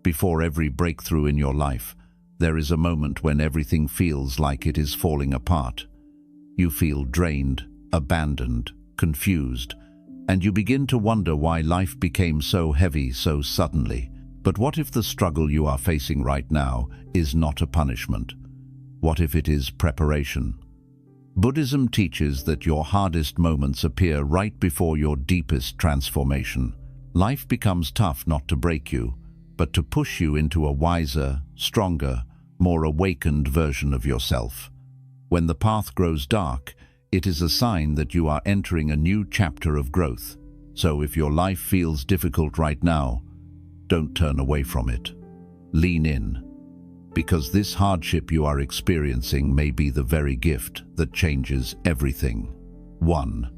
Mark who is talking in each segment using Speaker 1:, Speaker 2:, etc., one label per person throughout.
Speaker 1: Before every breakthrough in your life, there is a moment when everything feels like it is falling apart. You feel drained, abandoned, confused, and you begin to wonder why life became so heavy so suddenly. But what if the struggle you are facing right now is not a punishment? What if it is preparation? Buddhism teaches that your hardest moments appear right before your deepest transformation. Life becomes tough not to break you, but to push you into a wiser, stronger, more awakened version of yourself. When the path grows dark, it is a sign that you are entering a new chapter of growth. So if your life feels difficult right now, don't turn away from it. Lean in, because this hardship you are experiencing may be the very gift that changes everything. 1.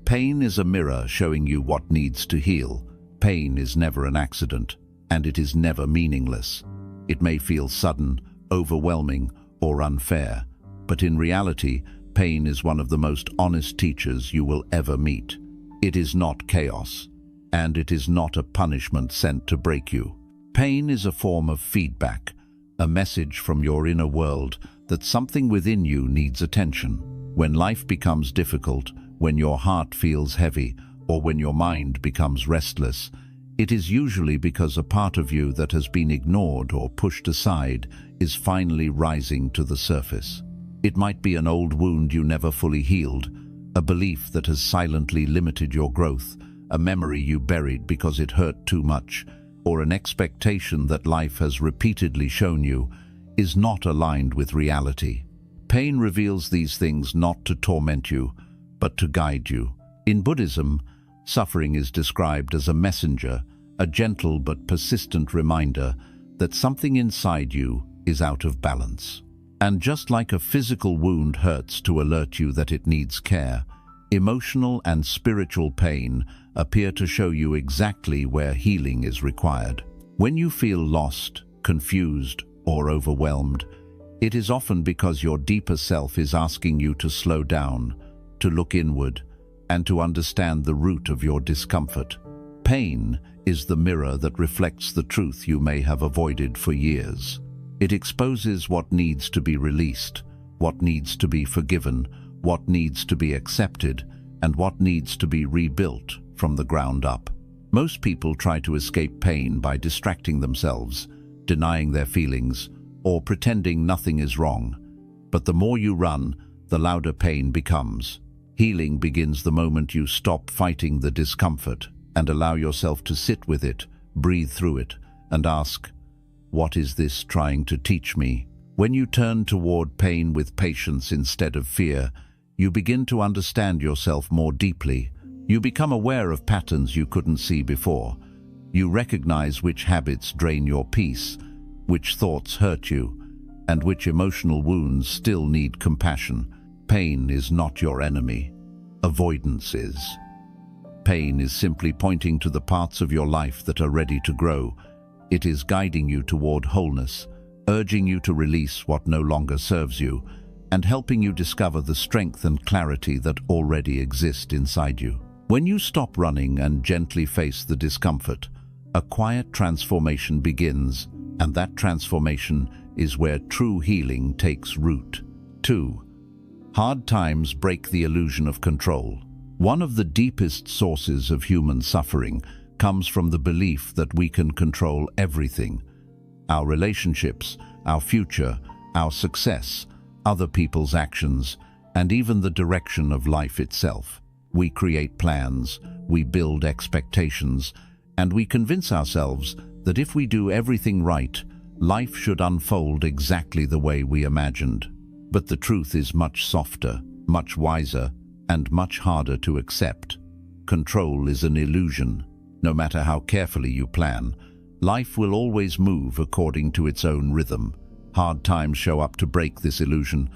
Speaker 1: Pain is a mirror showing you what needs to heal. Pain is never an accident, and it is never meaningless. It may feel sudden, overwhelming, or unfair, but in reality, pain is one of the most honest teachers you will ever meet. It is not chaos, and it is not a punishment sent to break you. Pain is a form of feedback, a message from your inner world that something within you needs attention. When life becomes difficult, when your heart feels heavy, or when your mind becomes restless, it is usually because a part of you that has been ignored or pushed aside is finally rising to the surface. It might be an old wound you never fully healed, a belief that has silently limited your growth, a memory you buried because it hurt too much, or an expectation that life has repeatedly shown you is not aligned with reality. Pain reveals these things not to torment you, but to guide you. In Buddhism, suffering is described as a messenger, a gentle but persistent reminder that something inside you is out of balance. And just like a physical wound hurts to alert you that it needs care, emotional and spiritual pain appear to show you exactly where healing is required. When you feel lost, confused, or overwhelmed, it is often because your deeper self is asking you to slow down, to look inward, and to understand the root of your discomfort. Pain is the mirror that reflects the truth you may have avoided for years. It exposes what needs to be released, what needs to be forgiven, what needs to be accepted, and what needs to be rebuilt from the ground up. Most people try to escape pain by distracting themselves, denying their feelings, or pretending nothing is wrong. But the more you run, the louder pain becomes. Healing begins the moment you stop fighting the discomfort and allow yourself to sit with it, breathe through it, and ask, what is this trying to teach me? When you turn toward pain with patience instead of fear, you begin to understand yourself more deeply. You become aware of patterns you couldn't see before. You recognize which habits drain your peace, which thoughts hurt you, and which emotional wounds still need compassion. Pain is not your enemy. Avoidance is. Pain is simply pointing to the parts of your life that are ready to grow. It is guiding you toward wholeness, urging you to release what no longer serves you, and helping you discover the strength and clarity that already exist inside you. When you stop running and gently face the discomfort, a quiet transformation begins, and that transformation is where true healing takes root. 2. Hard times break the illusion of control. One of the deepest sources of human suffering comes from the belief that we can control everything. Our relationships, our future, our success, other people's actions, and even the direction of life itself. We create plans, we build expectations, and we convince ourselves that if we do everything right, life should unfold exactly the way we imagined. But the truth is much softer, much wiser, and much harder to accept. Control is an illusion. No matter how carefully you plan, life will always move according to its own rhythm. Hard times show up to break this illusion,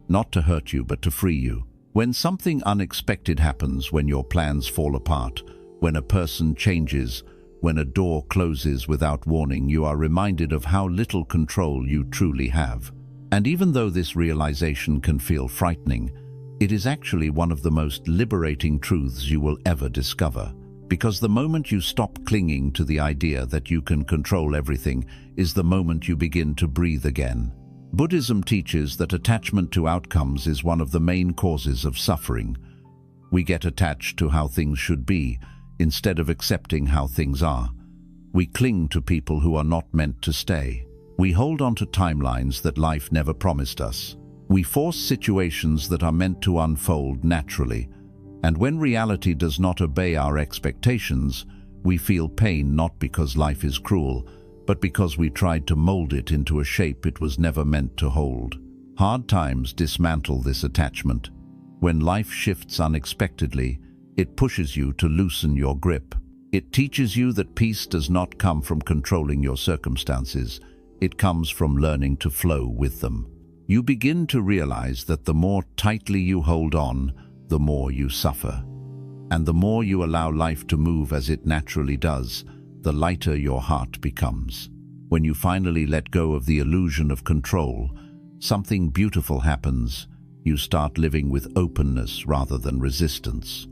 Speaker 1: not to hurt you but to free you. When something unexpected happens, when your plans fall apart, when a person changes, when a door closes without warning, you are reminded of how little control you truly have. And even though this realization can feel frightening, it is actually one of the most liberating truths you will ever discover. Because the moment you stop clinging to the idea that you can control everything is the moment you begin to breathe again. Buddhism teaches that attachment to outcomes is one of the main causes of suffering. We get attached to how things should be, instead of accepting how things are. We cling to people who are not meant to stay. We hold on to timelines that life never promised us. We force situations that are meant to unfold naturally. And when reality does not obey our expectations, we feel pain not because life is cruel, but because we tried to mold it into a shape it was never meant to hold. Hard times dismantle this attachment. When life shifts unexpectedly, it pushes you to loosen your grip. It teaches you that peace does not come from controlling your circumstances. It comes from learning to flow with them. You begin to realize that the more tightly you hold on, the more you suffer. And the more you allow life to move as it naturally does, the lighter your heart becomes. When you finally let go of the illusion of control, something beautiful happens. You start living with openness rather than resistance.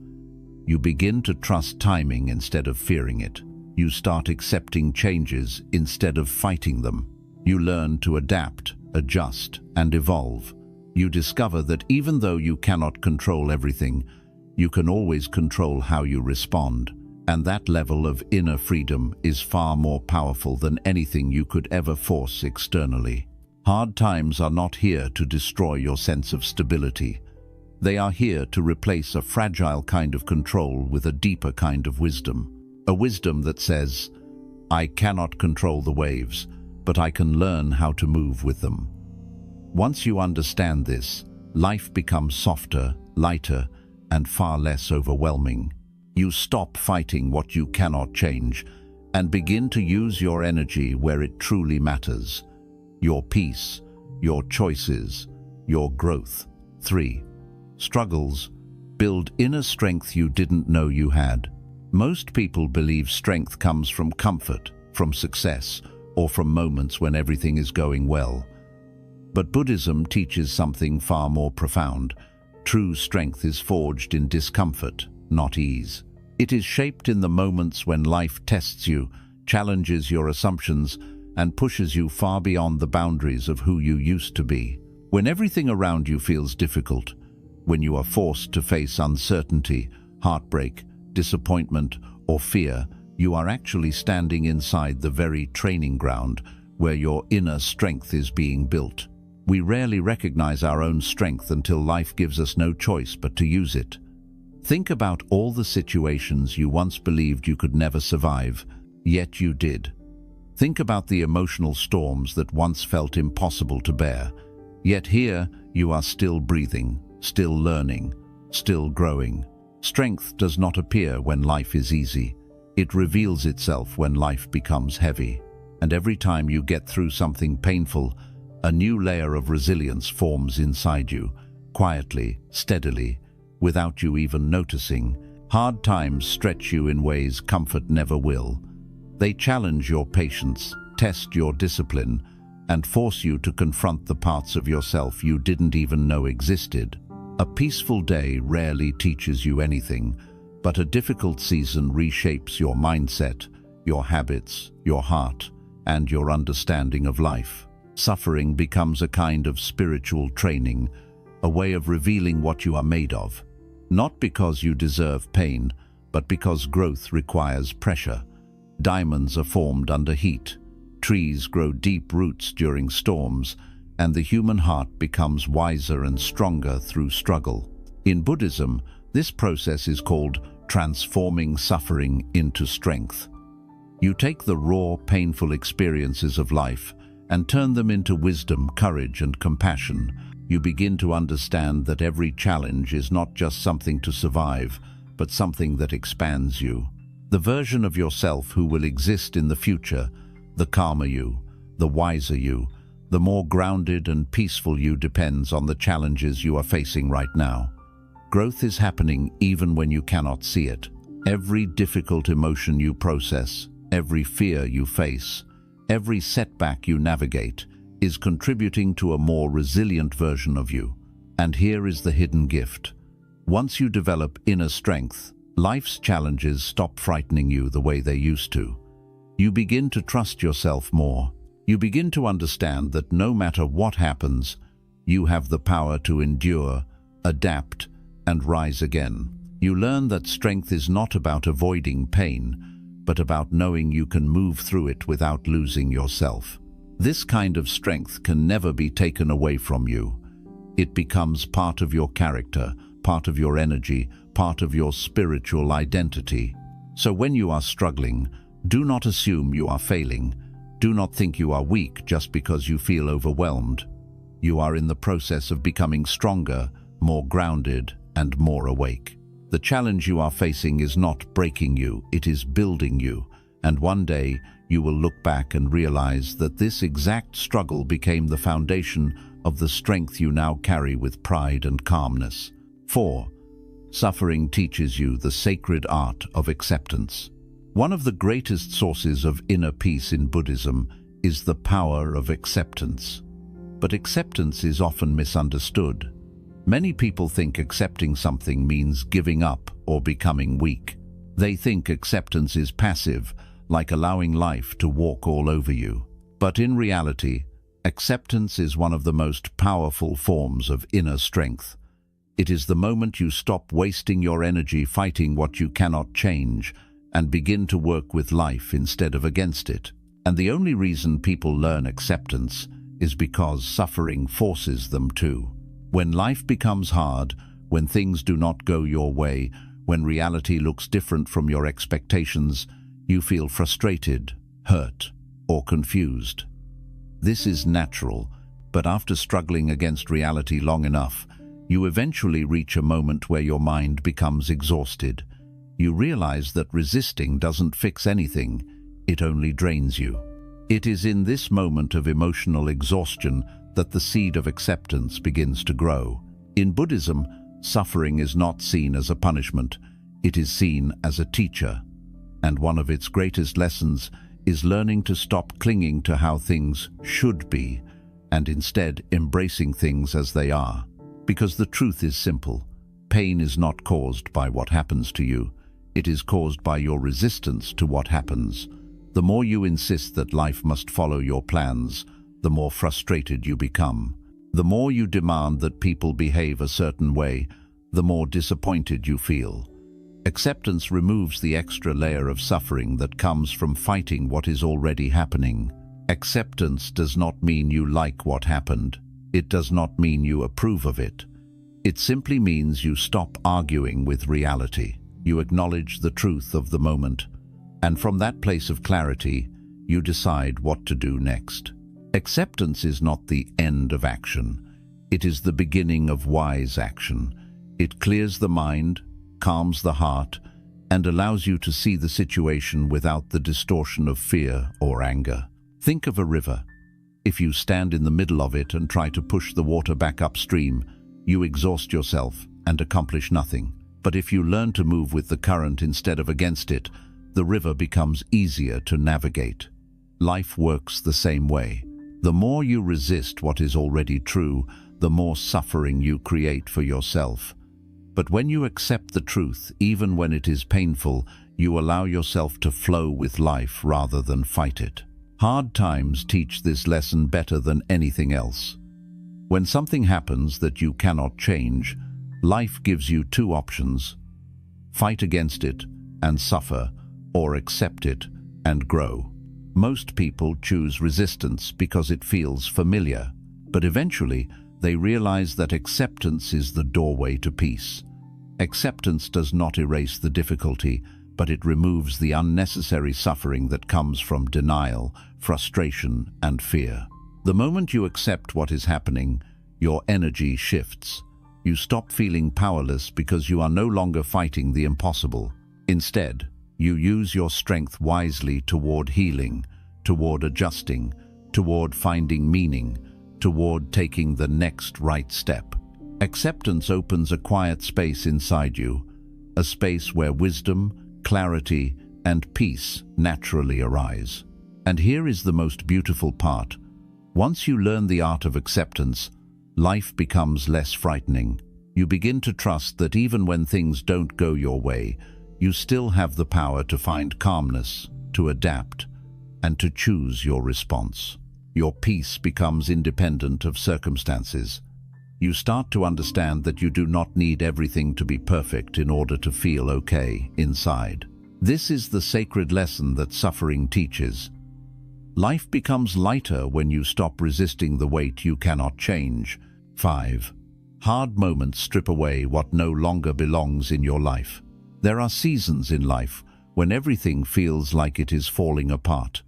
Speaker 1: You begin to trust timing instead of fearing it. You start accepting changes instead of fighting them. You learn to adapt, adjust, and evolve. You discover that even though you cannot control everything, you can always control how you respond. And that level of inner freedom is far more powerful than anything you could ever force externally. Hard times are not here to destroy your sense of stability. They are here to replace a fragile kind of control with a deeper kind of wisdom. A wisdom that says, I cannot control the waves, but I can learn how to move with them. Once you understand this, life becomes softer, lighter, and far less overwhelming. You stop fighting what you cannot change and begin to use your energy where it truly matters. Your peace, your choices, your growth. 3. Struggles build inner strength you didn't know you had. Most people believe strength comes from comfort, from success, or from moments when everything is going well. But Buddhism teaches something far more profound. True strength is forged in discomfort, not ease. It is shaped in the moments when life tests you, challenges your assumptions, and pushes you far beyond the boundaries of who you used to be. When everything around you feels difficult, when you are forced to face uncertainty, heartbreak, disappointment, or fear, you are actually standing inside the very training ground where your inner strength is being built. We rarely recognize our own strength until life gives us no choice but to use it. Think about all the situations you once believed you could never survive, yet you did. Think about the emotional storms that once felt impossible to bear, yet here you are still breathing, still learning, still growing. Strength does not appear when life is easy. It reveals itself when life becomes heavy. And every time you get through something painful, a new layer of resilience forms inside you, quietly, steadily, without you even noticing. Hard times stretch you in ways comfort never will. They challenge your patience, test your discipline, and force you to confront the parts of yourself you didn't even know existed. A peaceful day rarely teaches you anything, but a difficult season reshapes your mindset, your habits, your heart, and your understanding of life. Suffering becomes a kind of spiritual training, a way of revealing what you are made of. Not because you deserve pain, but because growth requires pressure. Diamonds are formed under heat, trees grow deep roots during storms, and the human heart becomes wiser and stronger through struggle. In Buddhism, this process is called transforming suffering into strength. You take the raw, painful experiences of life and turn them into wisdom, courage, and compassion. You begin to understand that every challenge is not just something to survive, but something that expands you. The version of yourself who will exist in the future, the calmer you, the wiser you, the more grounded and peaceful you depends on the challenges you are facing right now. Growth is happening even when you cannot see it. Every difficult emotion you process, every fear you face, every setback you navigate is contributing to a more resilient version of you. And here is the hidden gift. Once you develop inner strength, Life's challenges stop frightening you the way they used to. You begin to trust yourself more. You begin to understand that no matter what happens, you have the power to endure, adapt, and rise again. You learn that strength is not about avoiding pain, but about knowing you can move through it without losing yourself. This kind of strength can never be taken away from you. It becomes part of your character, part of your energy, part of your spiritual identity. So when you are struggling, do not assume you are failing. Do not think you are weak just because you feel overwhelmed. You are in the process of becoming stronger, more grounded, and more awake. The challenge you are facing is not breaking you, it is building you. And one day, you will look back and realize that this exact struggle became the foundation of the strength you now carry with pride and calmness. 4. Suffering teaches you the sacred art of acceptance. One of the greatest sources of inner peace in Buddhism is the power of acceptance. But acceptance is often misunderstood. Many people think accepting something means giving up or becoming weak. They think acceptance is passive, like allowing life to walk all over you. But in reality, acceptance is one of the most powerful forms of inner strength. It is the moment you stop wasting your energy fighting what you cannot change and begin to work with life instead of against it. And the only reason people learn acceptance is because suffering forces them to. When life becomes hard, when things do not go your way, when reality looks different from your expectations, you feel frustrated, hurt, or confused. This is natural, but after struggling against reality long enough, you eventually reach a moment where your mind becomes exhausted. You realize that resisting doesn't fix anything, it only drains you. It is in this moment of emotional exhaustion that the seed of acceptance begins to grow. In Buddhism, suffering is not seen as a punishment, it is seen as a teacher. And one of its greatest lessons is learning to stop clinging to how things should be, and instead embracing things as they are. Because the truth is simple, pain is not caused by what happens to you, it is caused by your resistance to what happens. The more you insist that life must follow your plans, the more frustrated you become. The more you demand that people behave a certain way, the more disappointed you feel. Acceptance removes the extra layer of suffering that comes from fighting what is already happening. Acceptance does not mean you like what happened. It does not mean you approve of it. It simply means you stop arguing with reality. You acknowledge the truth of the moment, and from that place of clarity, you decide what to do next. Acceptance is not the end of action. It is the beginning of wise action. It clears the mind, calms the heart, and allows you to see the situation without the distortion of fear or anger. Think of a river. If you stand in the middle of it and try to push the water back upstream, you exhaust yourself and accomplish nothing. But if you learn to move with the current instead of against it, the river becomes easier to navigate. Life works the same way. The more you resist what is already true, the more suffering you create for yourself. But when you accept the truth, even when it is painful, you allow yourself to flow with life rather than fight it. Hard times teach this lesson better than anything else. When something happens that you cannot change, life gives you two options: fight against it and suffer, or accept it and grow. Most people choose resistance because it feels familiar, but eventually they realize that acceptance is the doorway to peace. Acceptance does not erase the difficulty, but it removes the unnecessary suffering that comes from denial, frustration, and fear. The moment you accept what is happening, your energy shifts. You stop feeling powerless because you are no longer fighting the impossible. Instead, you use your strength wisely toward healing, toward adjusting, toward finding meaning, toward taking the next right step. Acceptance opens a quiet space inside you, a space where wisdom, clarity, and peace naturally arise. And here is the most beautiful part. Once you learn the art of acceptance, life becomes less frightening. You begin to trust that even when things don't go your way, you still have the power to find calmness, to adapt, and to choose your response. Your peace becomes independent of circumstances. You start to understand that you do not need everything to be perfect in order to feel okay inside. This is the sacred lesson that suffering teaches. Life becomes lighter when you stop resisting the weight you cannot change. 5. Hard moments strip away what no longer belongs in your life. There are seasons in life when everything feels like it is falling apart.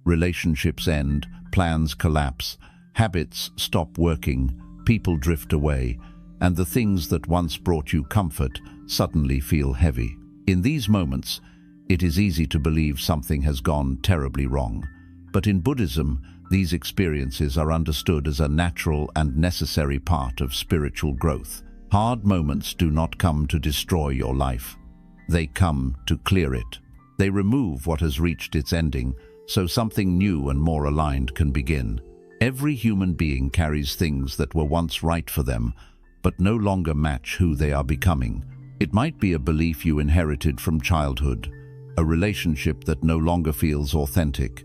Speaker 1: Relationships end, plans collapse, habits stop working, people drift away, and the things that once brought you comfort suddenly feel heavy. In these moments, it is easy to believe something has gone terribly wrong. But in Buddhism, these experiences are understood as a natural and necessary part of spiritual growth. Hard moments do not come to destroy your life. They come to clear it. They remove what has reached its ending, so something new and more aligned can begin. Every human being carries things that were once right for them, but no longer match who they are becoming. It might be a belief you inherited from childhood, a relationship that no longer feels authentic,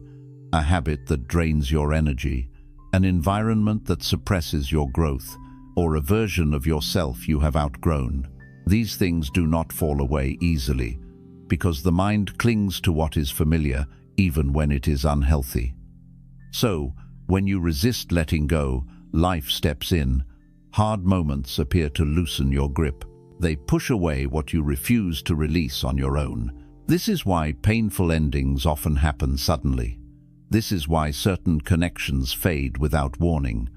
Speaker 1: a habit that drains your energy, an environment that suppresses your growth, or a version of yourself you have outgrown. These things do not fall away easily, because the mind clings to what is familiar even when it is unhealthy. So, when you resist letting go, life steps in. Hard moments appear to loosen your grip. They push away what you refuse to release on your own. This is why painful endings often happen suddenly. This is why certain connections fade without warning.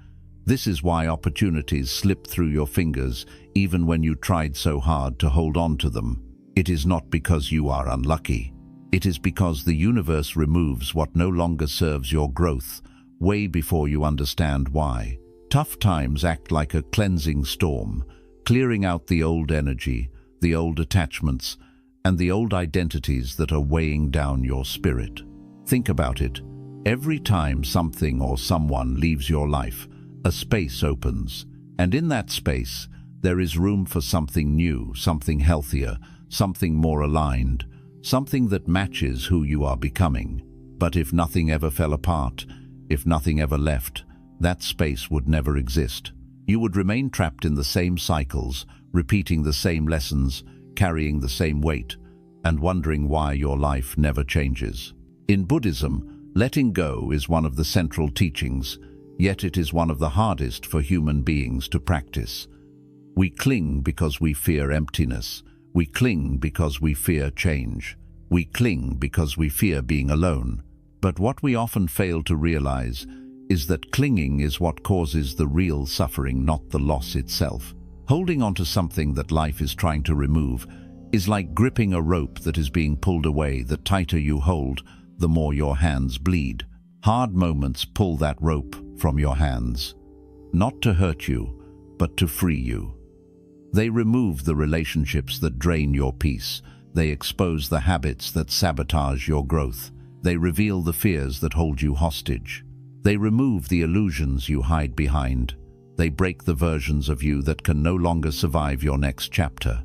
Speaker 1: This is why opportunities slip through your fingers even when you tried so hard to hold on to them. It is not because you are unlucky. It is because the universe removes what no longer serves your growth way before you understand why. Tough times act like a cleansing storm, clearing out the old energy, the old attachments, and the old identities that are weighing down your spirit. Think about it. Every time something or someone leaves your life, a space opens, and in that space, there is room for something new, something healthier, something more aligned, something that matches who you are becoming. But if nothing ever fell apart, if nothing ever left, that space would never exist. You would remain trapped in the same cycles, repeating the same lessons, carrying the same weight, and wondering why your life never changes. In Buddhism, letting go is one of the central teachings, yet it is one of the hardest for human beings to practice. We cling because we fear emptiness. We cling because we fear change. We cling because we fear being alone. But what we often fail to realize is that clinging is what causes the real suffering, not the loss itself. Holding on to something that life is trying to remove is like gripping a rope that is being pulled away. The tighter you hold, the more your hands bleed. Hard moments pull that rope from your hands, not to hurt you, but to free you. They remove the relationships that drain your peace. They expose the habits that sabotage your growth. They reveal the fears that hold you hostage. They remove the illusions you hide behind. They break the versions of you that can no longer survive your next chapter.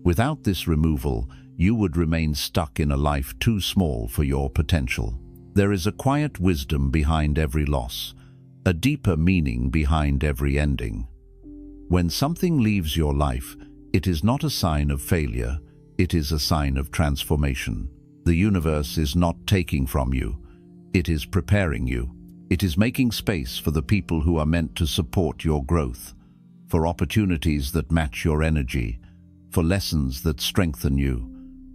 Speaker 1: Without this removal, you would remain stuck in a life too small for your potential. There is a quiet wisdom behind every loss, a deeper meaning behind every ending. When something leaves your life, it is not a sign of failure, it is a sign of transformation. The universe is not taking from you, it is preparing you. It is making space for the people who are meant to support your growth, for opportunities that match your energy, for lessons that strengthen you,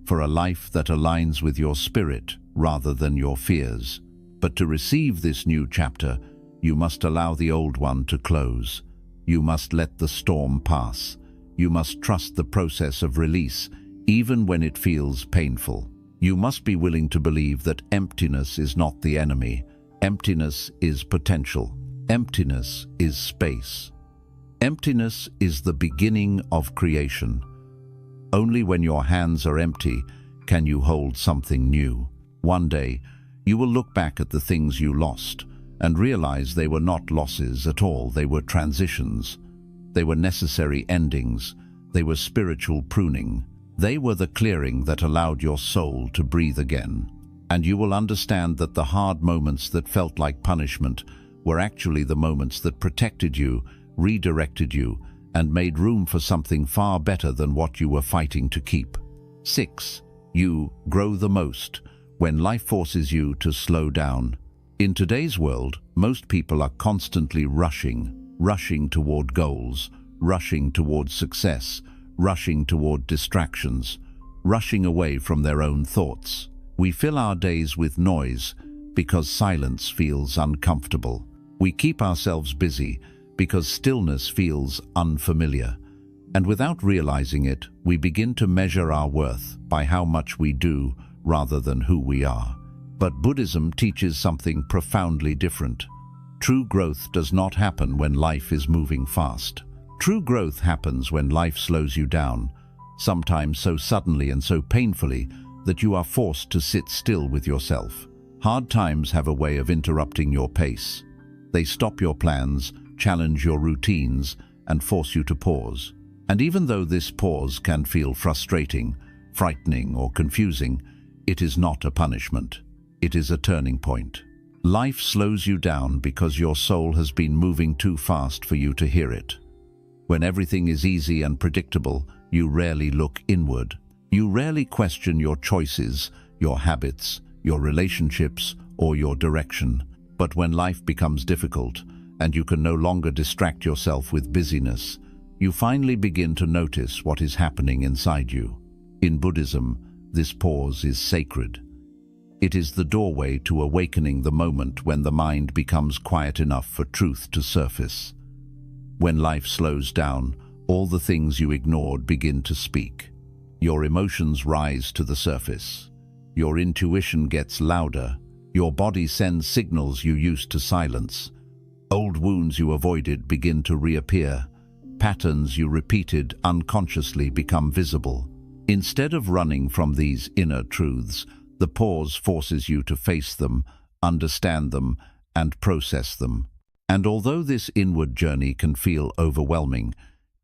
Speaker 1: for a life that aligns with your spirit rather than your fears. But to receive this new chapter, you must allow the old one to close. You must let the storm pass. You must trust the process of release, even when it feels painful. You must be willing to believe that emptiness is not the enemy. Emptiness is potential. Emptiness is space. Emptiness is the beginning of creation. Only when your hands are empty can you hold something new. One day, you will look back at the things you lost and realize they were not losses at all. They were transitions. They were necessary endings. They were spiritual pruning. They were the clearing that allowed your soul to breathe again. And you will understand that the hard moments that felt like punishment were actually the moments that protected you, redirected you, and made room for something far better than what you were fighting to keep. 6. You grow the most when life forces you to slow down. In today's world, most people are constantly rushing toward goals, rushing toward success, rushing toward distractions, rushing away from their own thoughts. We fill our days with noise because silence feels uncomfortable. We keep ourselves busy because stillness feels unfamiliar. And without realizing it, we begin to measure our worth by how much we do rather than who we are. But Buddhism teaches something profoundly different. True growth does not happen when life is moving fast. True growth happens when life slows you down, sometimes so suddenly and so painfully that you are forced to sit still with yourself. Hard times have a way of interrupting your pace. They stop your plans, challenge your routines, and force you to pause. And even though this pause can feel frustrating, frightening, or confusing, it is not a punishment. It is a turning point. Life slows you down because your soul has been moving too fast for you to hear it. When everything is easy and predictable, you rarely look inward. You rarely question your choices, your habits, your relationships, or your direction. But when life becomes difficult, and you can no longer distract yourself with busyness, you finally begin to notice what is happening inside you. In Buddhism, this pause is sacred. It is the doorway to awakening, the moment when the mind becomes quiet enough for truth to surface. When life slows down, all the things you ignored begin to speak. Your emotions rise to the surface. Your intuition gets louder. Your body sends signals you used to silence. Old wounds you avoided begin to reappear. Patterns you repeated unconsciously become visible. Instead of running from these inner truths, the pause forces you to face them, understand them, and process them. And although this inward journey can feel overwhelming,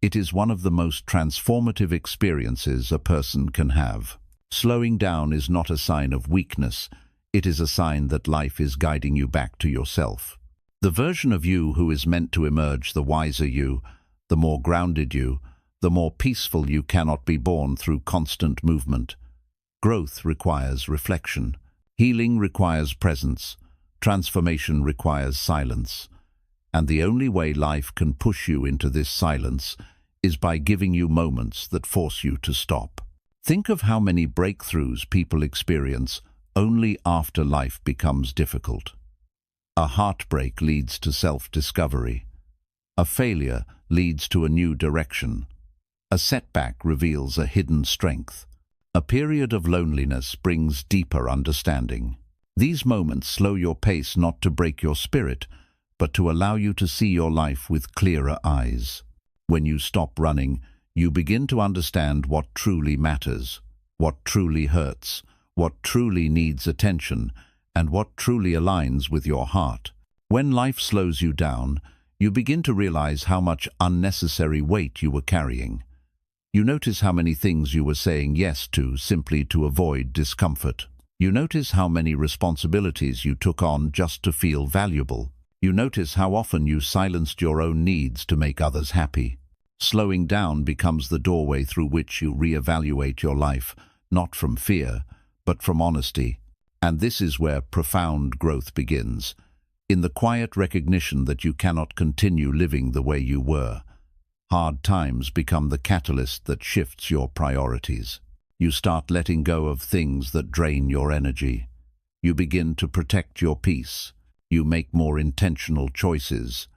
Speaker 1: it is one of the most transformative experiences a person can have. Slowing down is not a sign of weakness. It is a sign that life is guiding you back to yourself. The version of you who is meant to emerge, the wiser you, the more grounded you, the more peaceful you cannot be born through constant movement. Growth requires reflection. Healing requires presence. Transformation requires silence. And the only way life can push you into this silence is by giving you moments that force you to stop. Think of how many breakthroughs people experience only after life becomes difficult. A heartbreak leads to self-discovery. A failure leads to a new direction. A setback reveals a hidden strength. A period of loneliness brings deeper understanding. These moments slow your pace, not to break your spirit, but to allow you to see your life with clearer eyes. When you stop running, you begin to understand what truly matters, what truly hurts, what truly needs attention, and what truly aligns with your heart. When life slows you down, you begin to realize how much unnecessary weight you were carrying. You notice how many things you were saying yes to simply to avoid discomfort. You notice how many responsibilities you took on just to feel valuable. You notice how often you silenced your own needs to make others happy. Slowing down becomes the doorway through which you reevaluate your life, not from fear, but from honesty. And this is where profound growth begins, in the quiet recognition that you cannot continue living the way you were. Hard times become the catalyst that shifts your priorities. You start letting go of things that drain your energy. You begin to protect your peace. You make more intentional choices.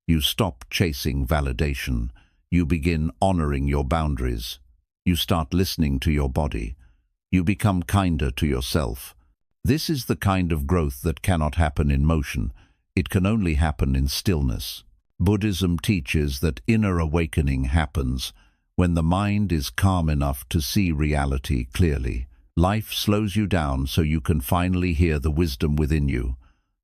Speaker 1: You stop chasing validation. You begin honoring your boundaries. You start listening to your body. You become kinder to yourself. This is the kind of growth that cannot happen in motion. It can only happen in stillness. Buddhism teaches that inner awakening happens when the mind is calm enough to see reality clearly. Life slows you down so you can finally hear the wisdom within you,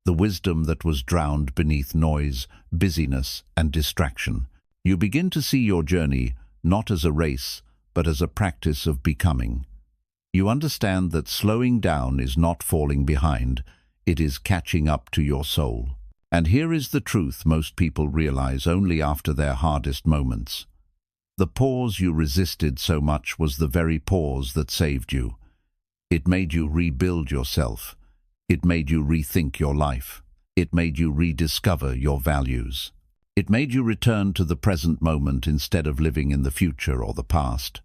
Speaker 1: the wisdom that was drowned beneath noise, busyness, and distraction. You begin to see your journey not as a race, but as a practice of becoming. You understand that slowing down is not falling behind, it is catching up to your soul. And here is the truth most people realize only after their hardest moments. The pause you resisted so much was the very pause that saved you. It made you rebuild yourself. It made you rethink your life. It made you rediscover your values. It made you return to the present moment instead of living in the future or the past.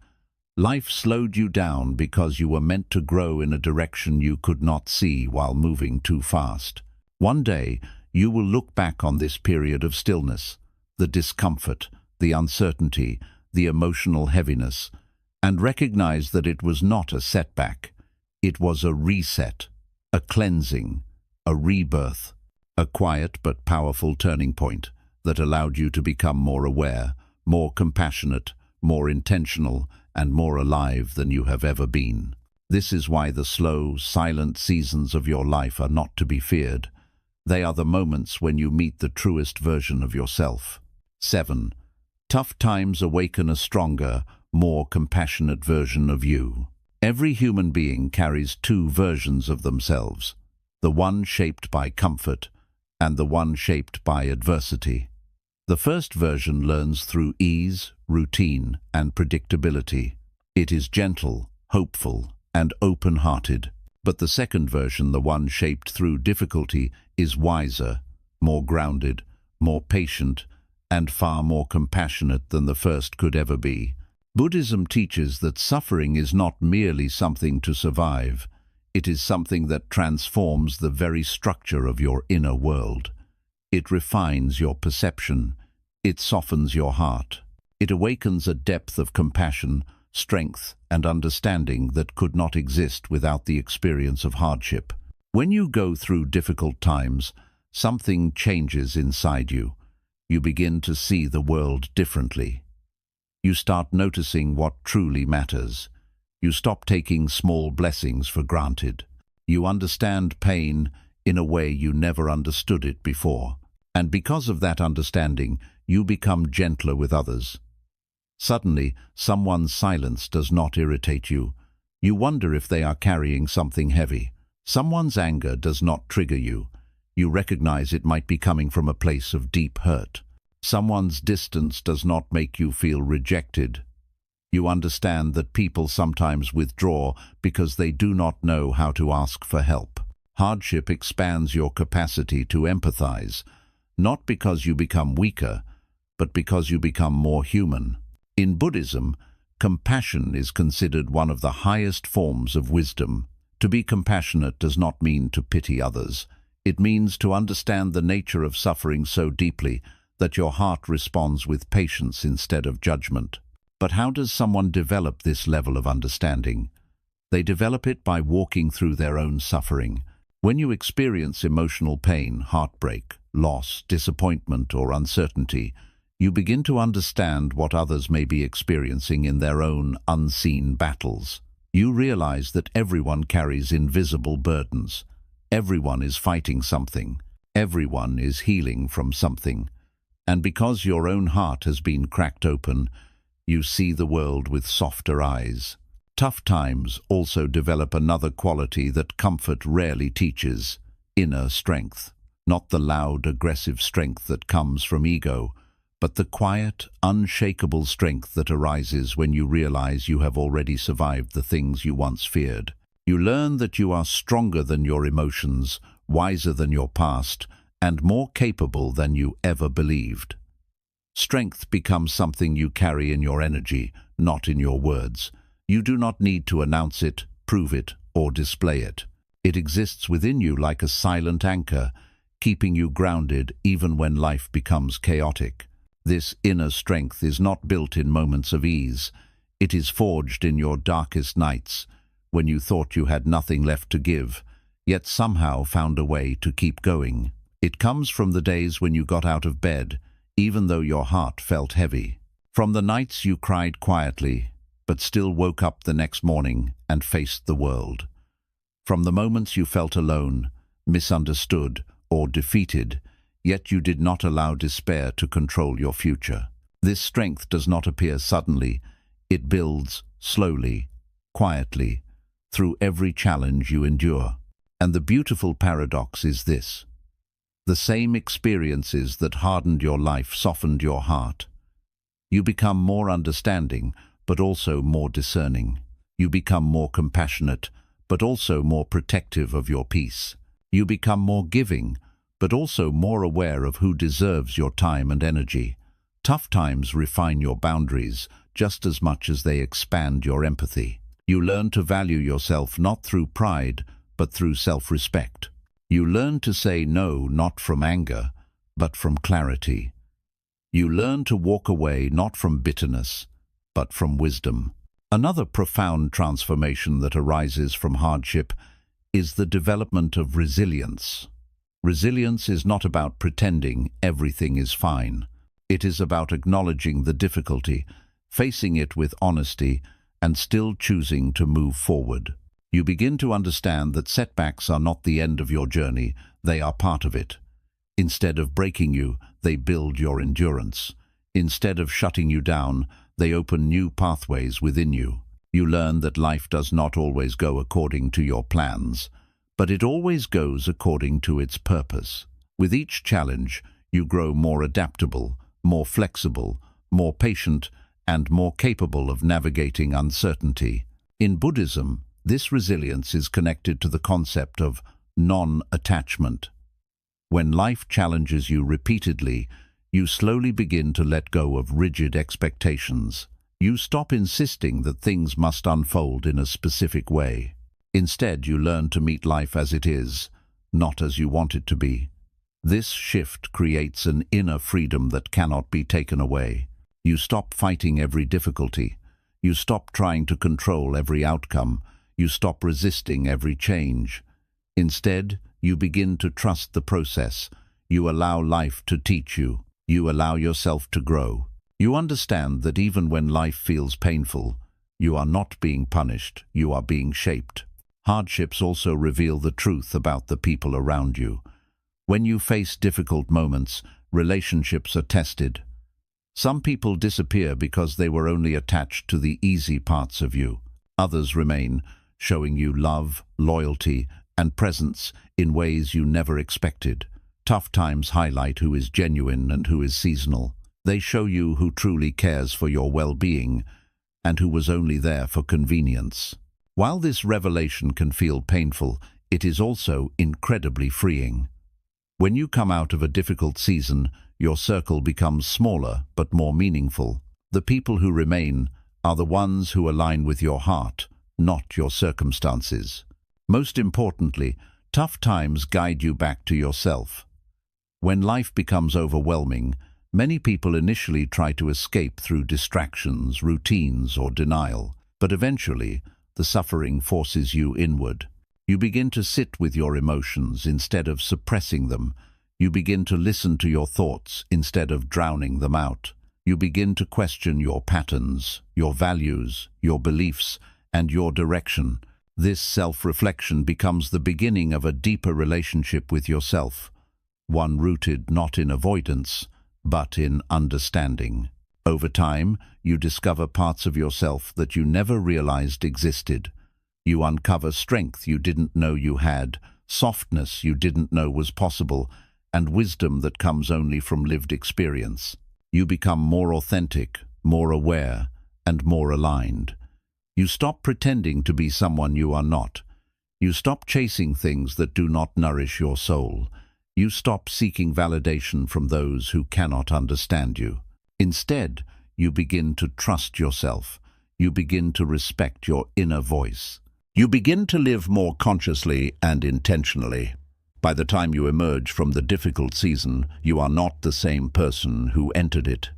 Speaker 1: Life slowed you down because you were meant to grow in a direction you could not see while moving too fast. One day, you will look back on this period of stillness, the discomfort, the uncertainty, the emotional heaviness, and recognize that it was not a setback. It was a reset, a cleansing, a rebirth, a quiet but powerful turning point that allowed you to become more aware, more compassionate, more intentional, and more alive than you have ever been. This is why the slow, silent seasons of your life are not to be feared. They are the moments when you meet the truest version of yourself. 7. Tough times awaken a stronger, more compassionate version of you. Every human being carries two versions of themselves, the one shaped by comfort and the one shaped by adversity. The first version learns through ease, routine, and predictability. It is gentle, hopeful, and open-hearted. But the second version, the one shaped through difficulty, is wiser, more grounded, more patient, and far more compassionate than the first could ever be. Buddhism teaches that suffering is not merely something to survive. It is something that transforms the very structure of your inner world. It refines your perception. It softens your heart. It awakens a depth of compassion, strength, and understanding that could not exist without the experience of hardship. When you go through difficult times, something changes inside you. You begin to see the world differently. You start noticing what truly matters. You stop taking small blessings for granted. You understand pain in a way you never understood it before. And because of that understanding, you become gentler with others. Suddenly, someone's silence does not irritate you. You wonder if they are carrying something heavy. Someone's anger does not trigger you. You recognize it might be coming from a place of deep hurt. Someone's distance does not make you feel rejected. You understand that people sometimes withdraw because they do not know how to ask for help. Hardship expands your capacity to empathize, not because you become weaker, but because you become more human. In Buddhism, compassion is considered one of the highest forms of wisdom. To be compassionate does not mean to pity others. It means to understand the nature of suffering so deeply that your heart responds with patience instead of judgment. But how does someone develop this level of understanding? They develop it by walking through their own suffering. When you experience emotional pain, heartbreak, loss, disappointment, or uncertainty, you begin to understand what others may be experiencing in their own unseen battles. You realize that everyone carries invisible burdens. Everyone is fighting something. Everyone is healing from something. And because your own heart has been cracked open, you see the world with softer eyes. Tough times also develop another quality that comfort rarely teaches: inner strength. Not the loud, aggressive strength that comes from ego, but the quiet, unshakable strength that arises when you realize you have already survived the things you once feared. You learn that you are stronger than your emotions, wiser than your past, and more capable than you ever believed. Strength becomes something you carry in your energy, not in your words. You do not need to announce it, prove it, or display it. It exists within you like a silent anchor, keeping you grounded even when life becomes chaotic. This inner strength is not built in moments of ease. It is forged in your darkest nights, when you thought you had nothing left to give, yet somehow found a way to keep going. It comes from the days when you got out of bed, even though your heart felt heavy. From the nights you cried quietly, but still woke up the next morning and faced the world. From the moments you felt alone, misunderstood, or defeated, yet you did not allow despair to control your future. This strength does not appear suddenly. It builds slowly, quietly, through every challenge you endure. And the beautiful paradox is this: the same experiences that hardened your life softened your heart. You become more understanding, but also more discerning. You become more compassionate, but also more protective of your peace. You become more giving, but also more aware of who deserves your time and energy. Tough times refine your boundaries just as much as they expand your empathy. You learn to value yourself not through pride, but through self-respect. You learn to say no not from anger, but from clarity. You learn to walk away not from bitterness, but from wisdom. Another profound transformation that arises from hardship is the development of resilience. Resilience is not about pretending everything is fine. It is about acknowledging the difficulty, facing it with honesty, and still choosing to move forward. You begin to understand that setbacks are not the end of your journey, they are part of it. Instead of breaking you, they build your endurance. Instead of shutting you down, they open new pathways within you. You learn that life does not always go according to your plans, but it always goes according to its purpose. With each challenge, you grow more adaptable, more flexible, more patient, and more capable of navigating uncertainty. In Buddhism, this resilience is connected to the concept of non-attachment. When life challenges you repeatedly, you slowly begin to let go of rigid expectations. You stop insisting that things must unfold in a specific way. Instead, you learn to meet life as it is, not as you want it to be. This shift creates an inner freedom that cannot be taken away. You stop fighting every difficulty. You stop trying to control every outcome. You stop resisting every change. Instead, you begin to trust the process. You allow life to teach you. You allow yourself to grow. You understand that even when life feels painful, you are not being punished, you are being shaped. Hardships also reveal the truth about the people around you. When you face difficult moments, relationships are tested. Some people disappear because they were only attached to the easy parts of you. Others remain, showing you love, loyalty, and presence in ways you never expected. Tough times highlight who is genuine and who is seasonal. They show you who truly cares for your well-being and who was only there for convenience. While this revelation can feel painful, it is also incredibly freeing. When you come out of a difficult season, your circle becomes smaller but more meaningful. The people who remain are the ones who align with your heart, not your circumstances. Most importantly, tough times guide you back to yourself. When life becomes overwhelming, many people initially try to escape through distractions, routines, or denial. But eventually, the suffering forces you inward. You begin to sit with your emotions instead of suppressing them. You begin to listen to your thoughts instead of drowning them out. You begin to question your patterns, your values, your beliefs, and your direction. This self-reflection becomes the beginning of a deeper relationship with yourself, one rooted not in avoidance, but in understanding. Over time, you discover parts of yourself that you never realized existed. You uncover strength you didn't know you had, softness you didn't know was possible, and wisdom that comes only from lived experience. You become more authentic, more aware, and more aligned. You stop pretending to be someone you are not. You stop chasing things that do not nourish your soul. You stop seeking validation from those who cannot understand you. Instead, you begin to trust yourself. You begin to respect your inner voice. You begin to live more consciously and intentionally. By the time you emerge from the difficult season, you are not the same person who entered it.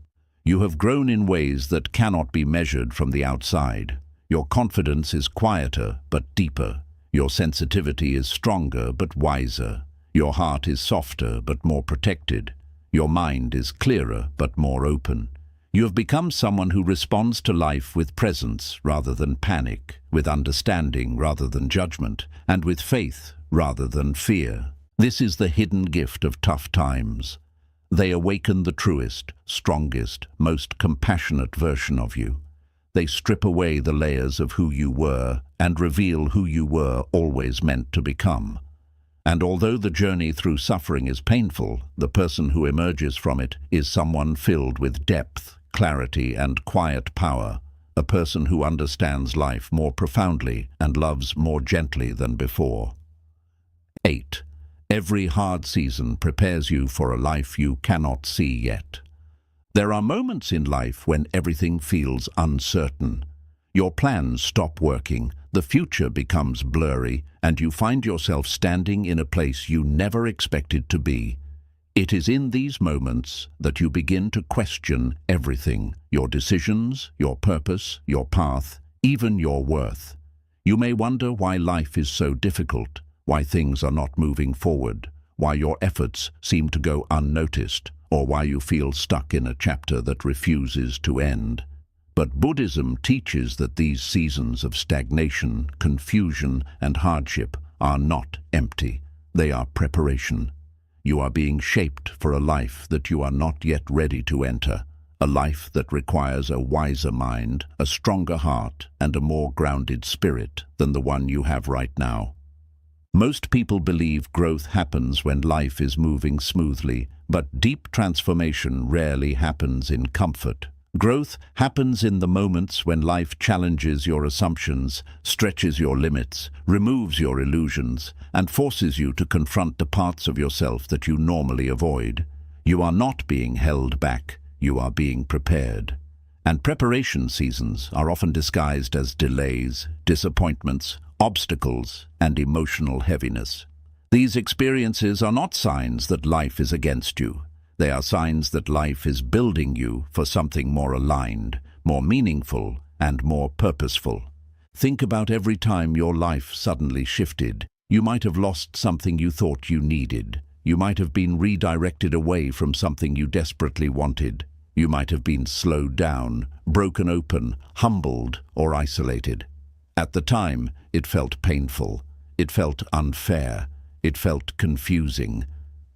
Speaker 1: You have grown in ways that cannot be measured from the outside. Your confidence is quieter but deeper. Your sensitivity is stronger but wiser. Your heart is softer but more protected. Your mind is clearer but more open. You have become someone who responds to life with presence rather than panic, with understanding rather than judgment, and with faith rather than fear. This is the hidden gift of tough times. They awaken the truest, strongest, most compassionate version of you. They strip away the layers of who you were and reveal who you were always meant to become. And although the journey through suffering is painful, the person who emerges from it is someone filled with depth, clarity, and quiet power, a person who understands life more profoundly and loves more gently than before. 8. Every hard season prepares you for a life you cannot see yet. There are moments in life when everything feels uncertain. Your plans stop working, the future becomes blurry, and you find yourself standing in a place you never expected to be. It is in these moments that you begin to question everything: your decisions, your purpose, your path, even your worth. You may wonder why life is so difficult, why things are not moving forward, why your efforts seem to go unnoticed, or why you feel stuck in a chapter that refuses to end. But Buddhism teaches that these seasons of stagnation, confusion, and hardship are not empty. They are preparation. You are being shaped for a life that you are not yet ready to enter, a life that requires a wiser mind, a stronger heart, and a more grounded spirit than the one you have right now. Most people believe growth happens when life is moving smoothly, but deep transformation rarely happens in comfort. Growth happens in the moments when life challenges your assumptions, stretches your limits, removes your illusions, and forces you to confront the parts of yourself that you normally avoid. You are not being held back, you are being prepared. And preparation seasons are often disguised as delays, disappointments, obstacles, and emotional heaviness. These experiences are not signs that life is against you. They are signs that life is building you for something more aligned, more meaningful, and more purposeful. Think about every time your life suddenly shifted. You might have lost something you thought you needed. You might have been redirected away from something you desperately wanted. You might have been slowed down, broken open, humbled, or isolated. At the time, it felt painful. It felt unfair. It felt confusing.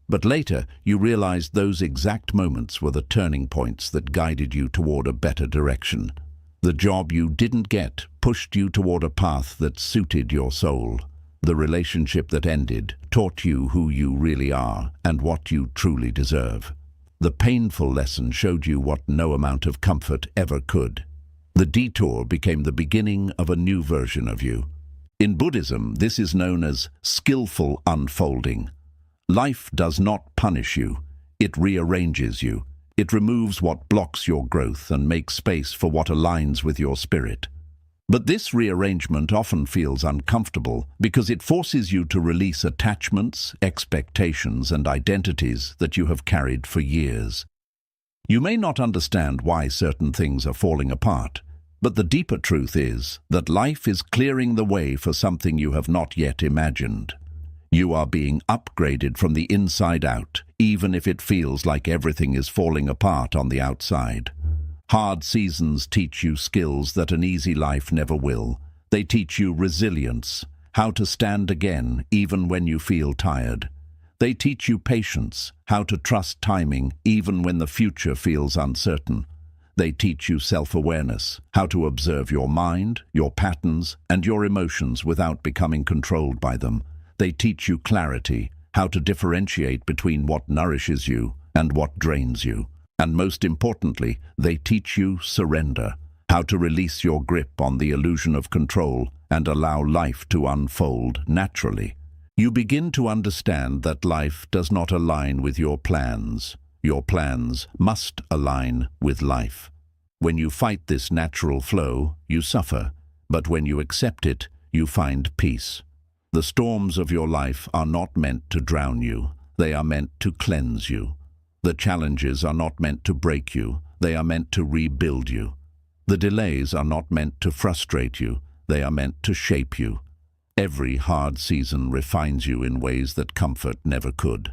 Speaker 1: But later, you realized those exact moments were the turning points that guided you toward a better direction. The job you didn't get pushed you toward a path that suited your soul. The relationship that ended taught you who you really are and what you truly deserve. The painful lesson showed you what no amount of comfort ever could. The detour became the beginning of a new version of you. In Buddhism, this is known as skillful unfolding. Life does not punish you, it rearranges you. It removes what blocks your growth and makes space for what aligns with your spirit. But this rearrangement often feels uncomfortable because it forces you to release attachments, expectations, and identities that you have carried for years. You may not understand why certain things are falling apart, but the deeper truth is that life is clearing the way for something you have not yet imagined. You are being upgraded from the inside out, even if it feels like everything is falling apart on the outside. Hard seasons teach you skills that an easy life never will. They teach you resilience, how to stand again even when you feel tired. They teach you patience, how to trust timing even when the future feels uncertain. They teach you self-awareness, how to observe your mind, your patterns, and your emotions without becoming controlled by them. They teach you clarity, how to differentiate between what nourishes you and what drains you. And most importantly, they teach you surrender, how to release your grip on the illusion of control and allow life to unfold naturally. You begin to understand that life does not align with your plans. Your plans must align with life. When you fight this natural flow, you suffer, but when you accept it, you find peace. The storms of your life are not meant to drown you. They are meant to cleanse you. The challenges are not meant to break you. They are meant to rebuild you. The delays are not meant to frustrate you. They are meant to shape you. Every hard season refines you in ways that comfort never could.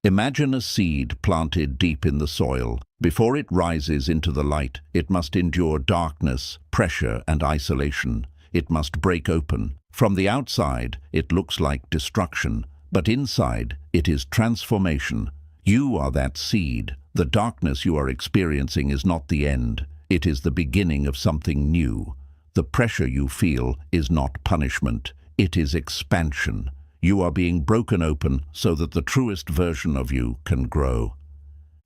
Speaker 1: Imagine a seed planted deep in the soil. Before it rises into the light, it must endure darkness, pressure, and isolation. It must break open. From the outside, it looks like destruction, but inside, it is transformation. You are that seed. The darkness you are experiencing is not the end. It is the beginning of something new. The pressure you feel is not punishment, it is expansion. You are being broken open so that the truest version of you can grow.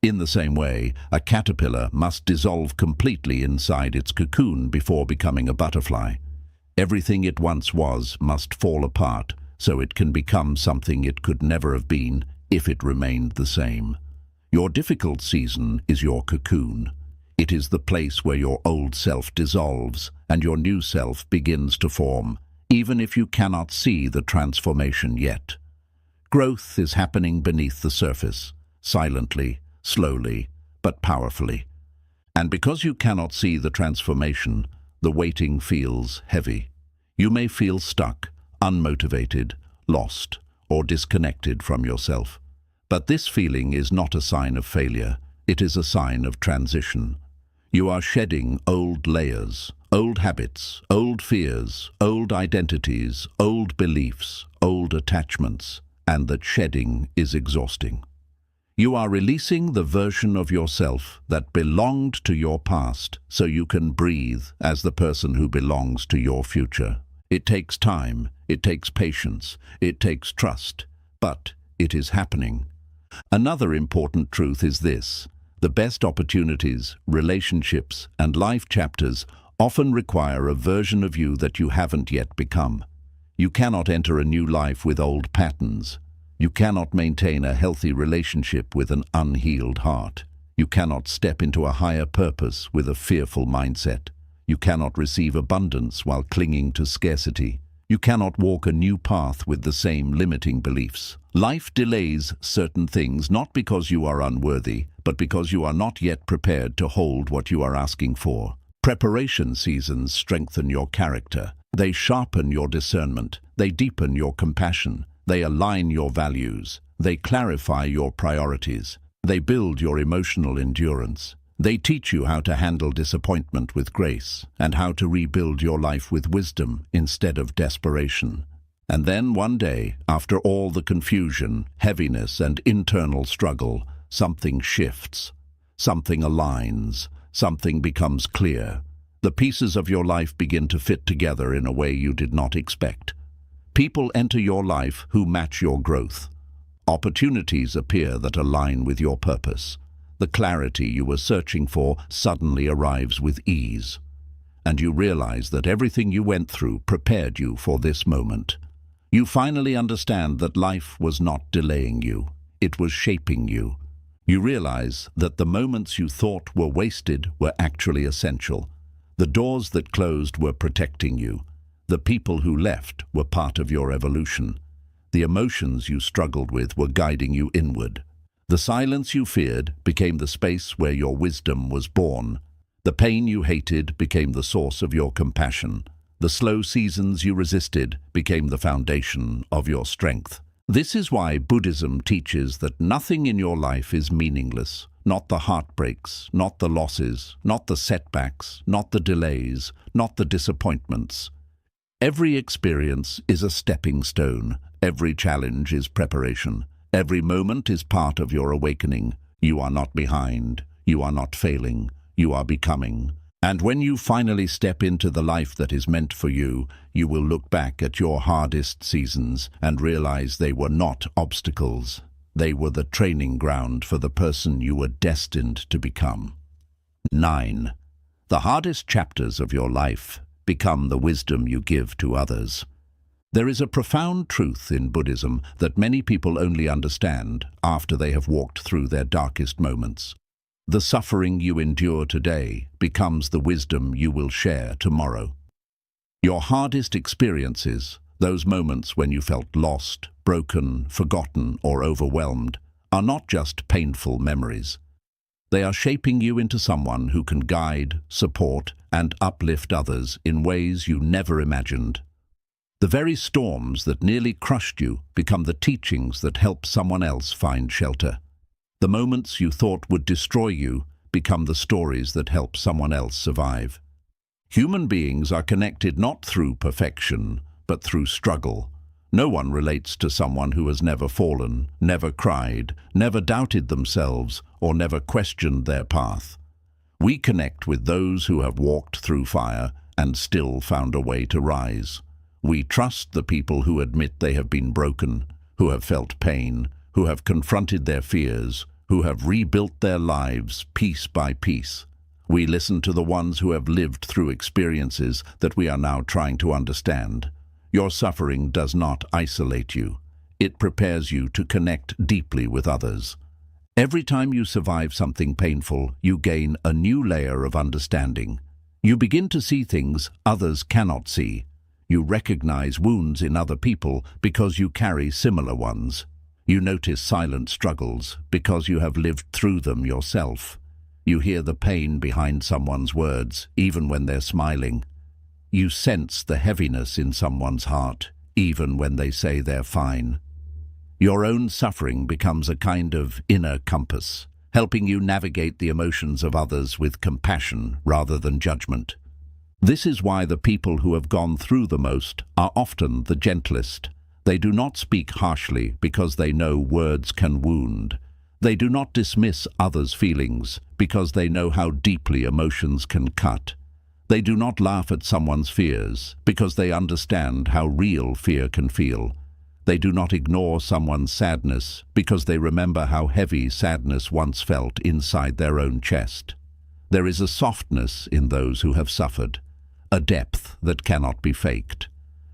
Speaker 1: In the same way, a caterpillar must dissolve completely inside its cocoon before becoming a butterfly. Everything it once was must fall apart so it can become something it could never have been if it remained the same. Your difficult season is your cocoon. It is the place where your old self dissolves and your new self begins to form, even if you cannot see the transformation yet. Growth is happening beneath the surface, silently, slowly, but powerfully. And because you cannot see the transformation, the waiting feels heavy. You may feel stuck, unmotivated, lost, or disconnected from yourself. But this feeling is not a sign of failure, it is a sign of transition. You are shedding old layers, old habits, old fears, old identities, old beliefs, old attachments, and that shedding is exhausting. You are releasing the version of yourself that belonged to your past so you can breathe as the person who belongs to your future. It takes time, it takes patience, it takes trust, but it is happening. Another important truth is this: the best opportunities, relationships, and life chapters often require a version of you that you haven't yet become. You cannot enter a new life with old patterns. You cannot maintain a healthy relationship with an unhealed heart. You cannot step into a higher purpose with a fearful mindset. You cannot receive abundance while clinging to scarcity. You cannot walk a new path with the same limiting beliefs. Life delays certain things not because you are unworthy, but because you are not yet prepared to hold what you are asking for. Preparation seasons strengthen your character. They sharpen your discernment. They deepen your compassion. They align your values. They clarify your priorities. They build your emotional endurance. They teach you how to handle disappointment with grace and how to rebuild your life with wisdom instead of desperation. And then one day, after all the confusion, heaviness, and internal struggle, something shifts. Something aligns. Something becomes clear. The pieces of your life begin to fit together in a way you did not expect. People enter your life who match your growth. Opportunities appear that align with your purpose. The clarity you were searching for suddenly arrives with ease. And you realize that everything you went through prepared you for this moment. You finally understand that life was not delaying you. It was shaping you. You realize that the moments you thought were wasted were actually essential. The doors that closed were protecting you. The people who left were part of your evolution. The emotions you struggled with were guiding you inward. The silence you feared became the space where your wisdom was born. The pain you hated became the source of your compassion. The slow seasons you resisted became the foundation of your strength. This is why Buddhism teaches that nothing in your life is meaningless. Not the heartbreaks, not the losses, not the setbacks, not the delays, not the disappointments. Every experience is a stepping stone. Every challenge is preparation. Every moment is part of your awakening. You are not behind. You are not failing. You are becoming. And when you finally step into the life that is meant for you, you will look back at your hardest seasons and realize they were not obstacles. They were the training ground for the person you were destined to become. 9. The hardest chapters of your life become the wisdom you give to others. There is a profound truth in Buddhism that many people only understand after they have walked through their darkest moments. The suffering you endure today becomes the wisdom you will share tomorrow. Your hardest experiences, those moments when you felt lost, broken, forgotten, or overwhelmed, are not just painful memories. They are shaping you into someone who can guide, support, and uplift others in ways you never imagined. The very storms that nearly crushed you become the teachings that help someone else find shelter. The moments you thought would destroy you become the stories that help someone else survive. Human beings are connected not through perfection, but through struggle. No one relates to someone who has never fallen, never cried, never doubted themselves, or never questioned their path. We connect with those who have walked through fire and still found a way to rise. We trust the people who admit they have been broken, who have felt pain, who have confronted their fears, who have rebuilt their lives piece by piece. We listen to the ones who have lived through experiences that we are now trying to understand. Your suffering does not isolate you. It prepares you to connect deeply with others. Every time you survive something painful, you gain a new layer of understanding. You begin to see things others cannot see. You recognize wounds in other people because you carry similar ones. You notice silent struggles because you have lived through them yourself. You hear the pain behind someone's words, even when they're smiling. You sense the heaviness in someone's heart, even when they say they're fine. Your own suffering becomes a kind of inner compass, helping you navigate the emotions of others with compassion rather than judgment. This is why the people who have gone through the most are often the gentlest. They do not speak harshly because they know words can wound. They do not dismiss others' feelings because they know how deeply emotions can cut. They do not laugh at someone's fears because they understand how real fear can feel. They do not ignore someone's sadness because they remember how heavy sadness once felt inside their own chest. There is a softness in those who have suffered, a depth that cannot be faked,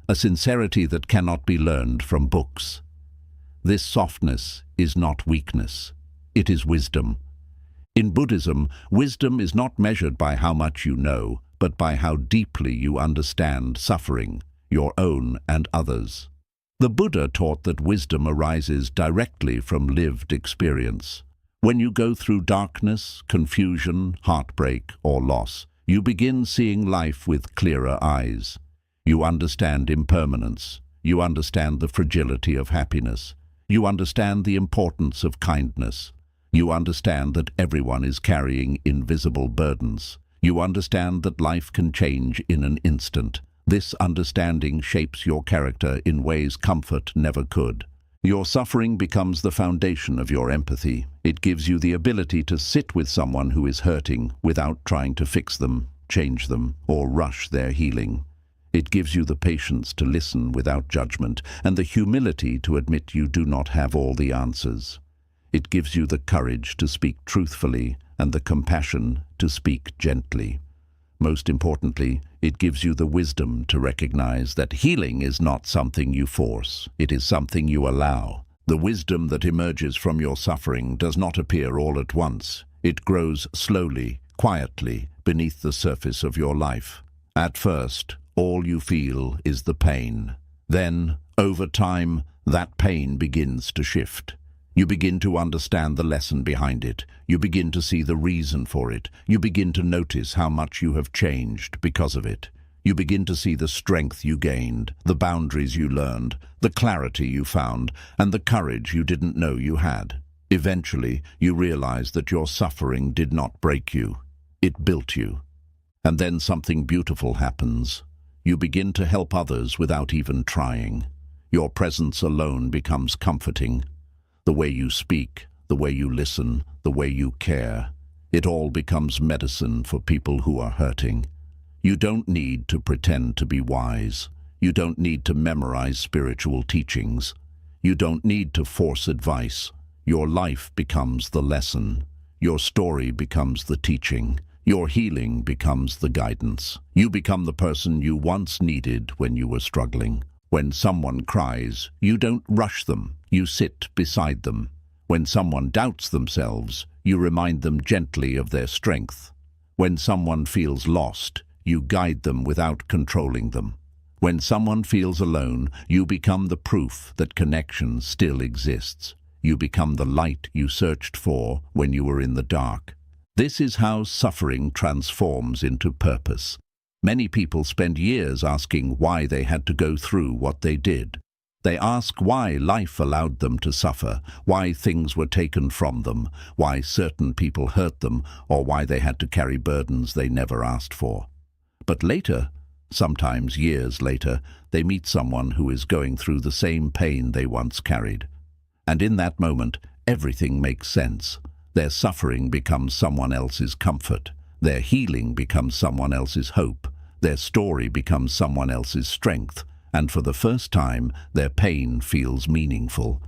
Speaker 1: a sincerity that cannot be learned from books. This softness is not weakness, it is wisdom. In Buddhism, wisdom is not measured by how much you know, but by how deeply you understand suffering, your own and others. The Buddha taught that wisdom arises directly from lived experience. When you go through darkness, confusion, heartbreak, or loss, you begin seeing life with clearer eyes. You understand impermanence. You understand the fragility of happiness. You understand the importance of kindness. You understand that everyone is carrying invisible burdens. You understand that life can change in an instant. This understanding shapes your character in ways comfort never could. Your suffering becomes the foundation of your empathy. It gives you the ability to sit with someone who is hurting without trying to fix them, change them, or rush their healing. It gives you the patience to listen without judgment and the humility to admit you do not have all the answers. It gives you the courage to speak truthfully and the compassion to speak gently. Most importantly, it gives you the wisdom to recognize that healing is not something you force, it is something you allow. The wisdom that emerges from your suffering does not appear all at once. It grows slowly, quietly, beneath the surface of your life. At first, all you feel is the pain. Then, over time, that pain begins to shift. You begin to understand the lesson behind it. You begin to see the reason for it. You begin to notice how much you have changed because of it. You begin to see the strength you gained, the boundaries you learned, the clarity you found, and the courage you didn't know you had. Eventually, you realize that your suffering did not break you. It built you. And then something beautiful happens. You begin to help others without even trying. Your presence alone becomes comforting. The way you speak, the way you listen, the way you care, it all becomes medicine for people who are hurting. You don't need to pretend to be wise. You don't need to memorize spiritual teachings. You don't need to force advice. Your life becomes the lesson. Your story becomes the teaching. Your healing becomes the guidance. You become the person you once needed when you were struggling. When someone cries, you don't rush them, you sit beside them. When someone doubts themselves, you remind them gently of their strength. When someone feels lost, you guide them without controlling them. When someone feels alone, you become the proof that connection still exists. You become the light you searched for when you were in the dark. This is how suffering transforms into purpose. Many people spend years asking why they had to go through what they did. They ask why life allowed them to suffer, why things were taken from them, why certain people hurt them, or why they had to carry burdens they never asked for. But later, sometimes years later, they meet someone who is going through the same pain they once carried. And in that moment, everything makes sense. Their suffering becomes someone else's comfort. Their healing becomes someone else's hope. Their story becomes someone else's strength. And for the first time, their pain feels meaningful.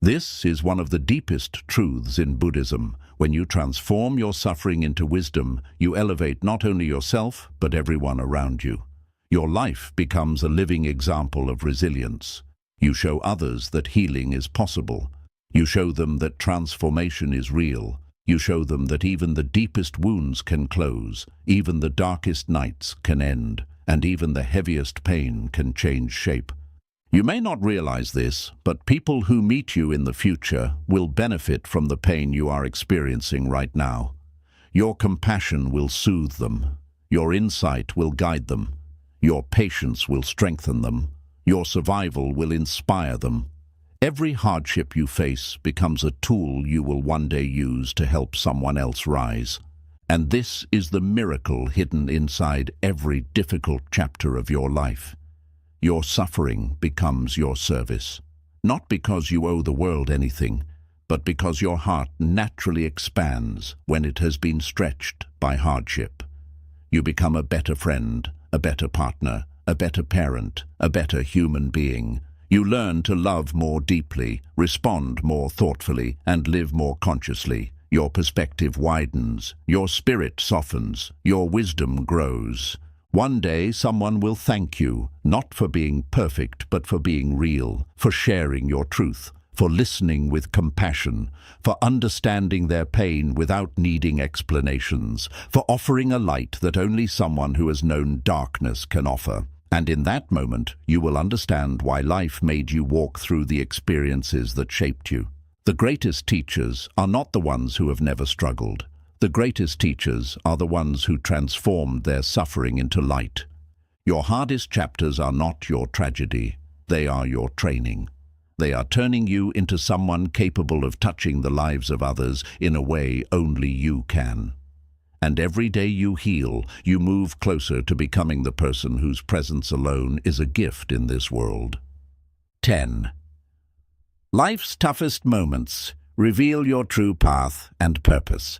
Speaker 1: This is one of the deepest truths in Buddhism. When you transform your suffering into wisdom, you elevate not only yourself, but everyone around you. Your life becomes a living example of resilience. You show others that healing is possible. You show them that transformation is real. You show them that even the deepest wounds can close, even the darkest nights can end, and even the heaviest pain can change shape. You may not realize this, but people who meet you in the future will benefit from the pain you are experiencing right now. Your compassion will soothe them. Your insight will guide them. Your patience will strengthen them. Your survival will inspire them. Every hardship you face becomes a tool you will one day use to help someone else rise. And this is the miracle hidden inside every difficult chapter of your life. Your suffering becomes your service, not because you owe the world anything, but because your heart naturally expands when it has been stretched by hardship. You become a better friend, a better partner, a better parent, a better human being. You learn to love more deeply, respond more thoughtfully, and live more consciously. Your perspective widens, your spirit softens, your wisdom grows. One day someone will thank you, not for being perfect, but for being real, for sharing your truth, for listening with compassion, for understanding their pain without needing explanations, for offering a light that only someone who has known darkness can offer. And in that moment, you will understand why life made you walk through the experiences that shaped you. The greatest teachers are not the ones who have never struggled. The greatest teachers are the ones who transformed their suffering into light. Your hardest chapters are not your tragedy. They are your training. They are turning you into someone capable of touching the lives of others in a way only you can. And every day you heal, you move closer to becoming the person whose presence alone is a gift in this world. 10. Life's toughest moments reveal your true path and purpose.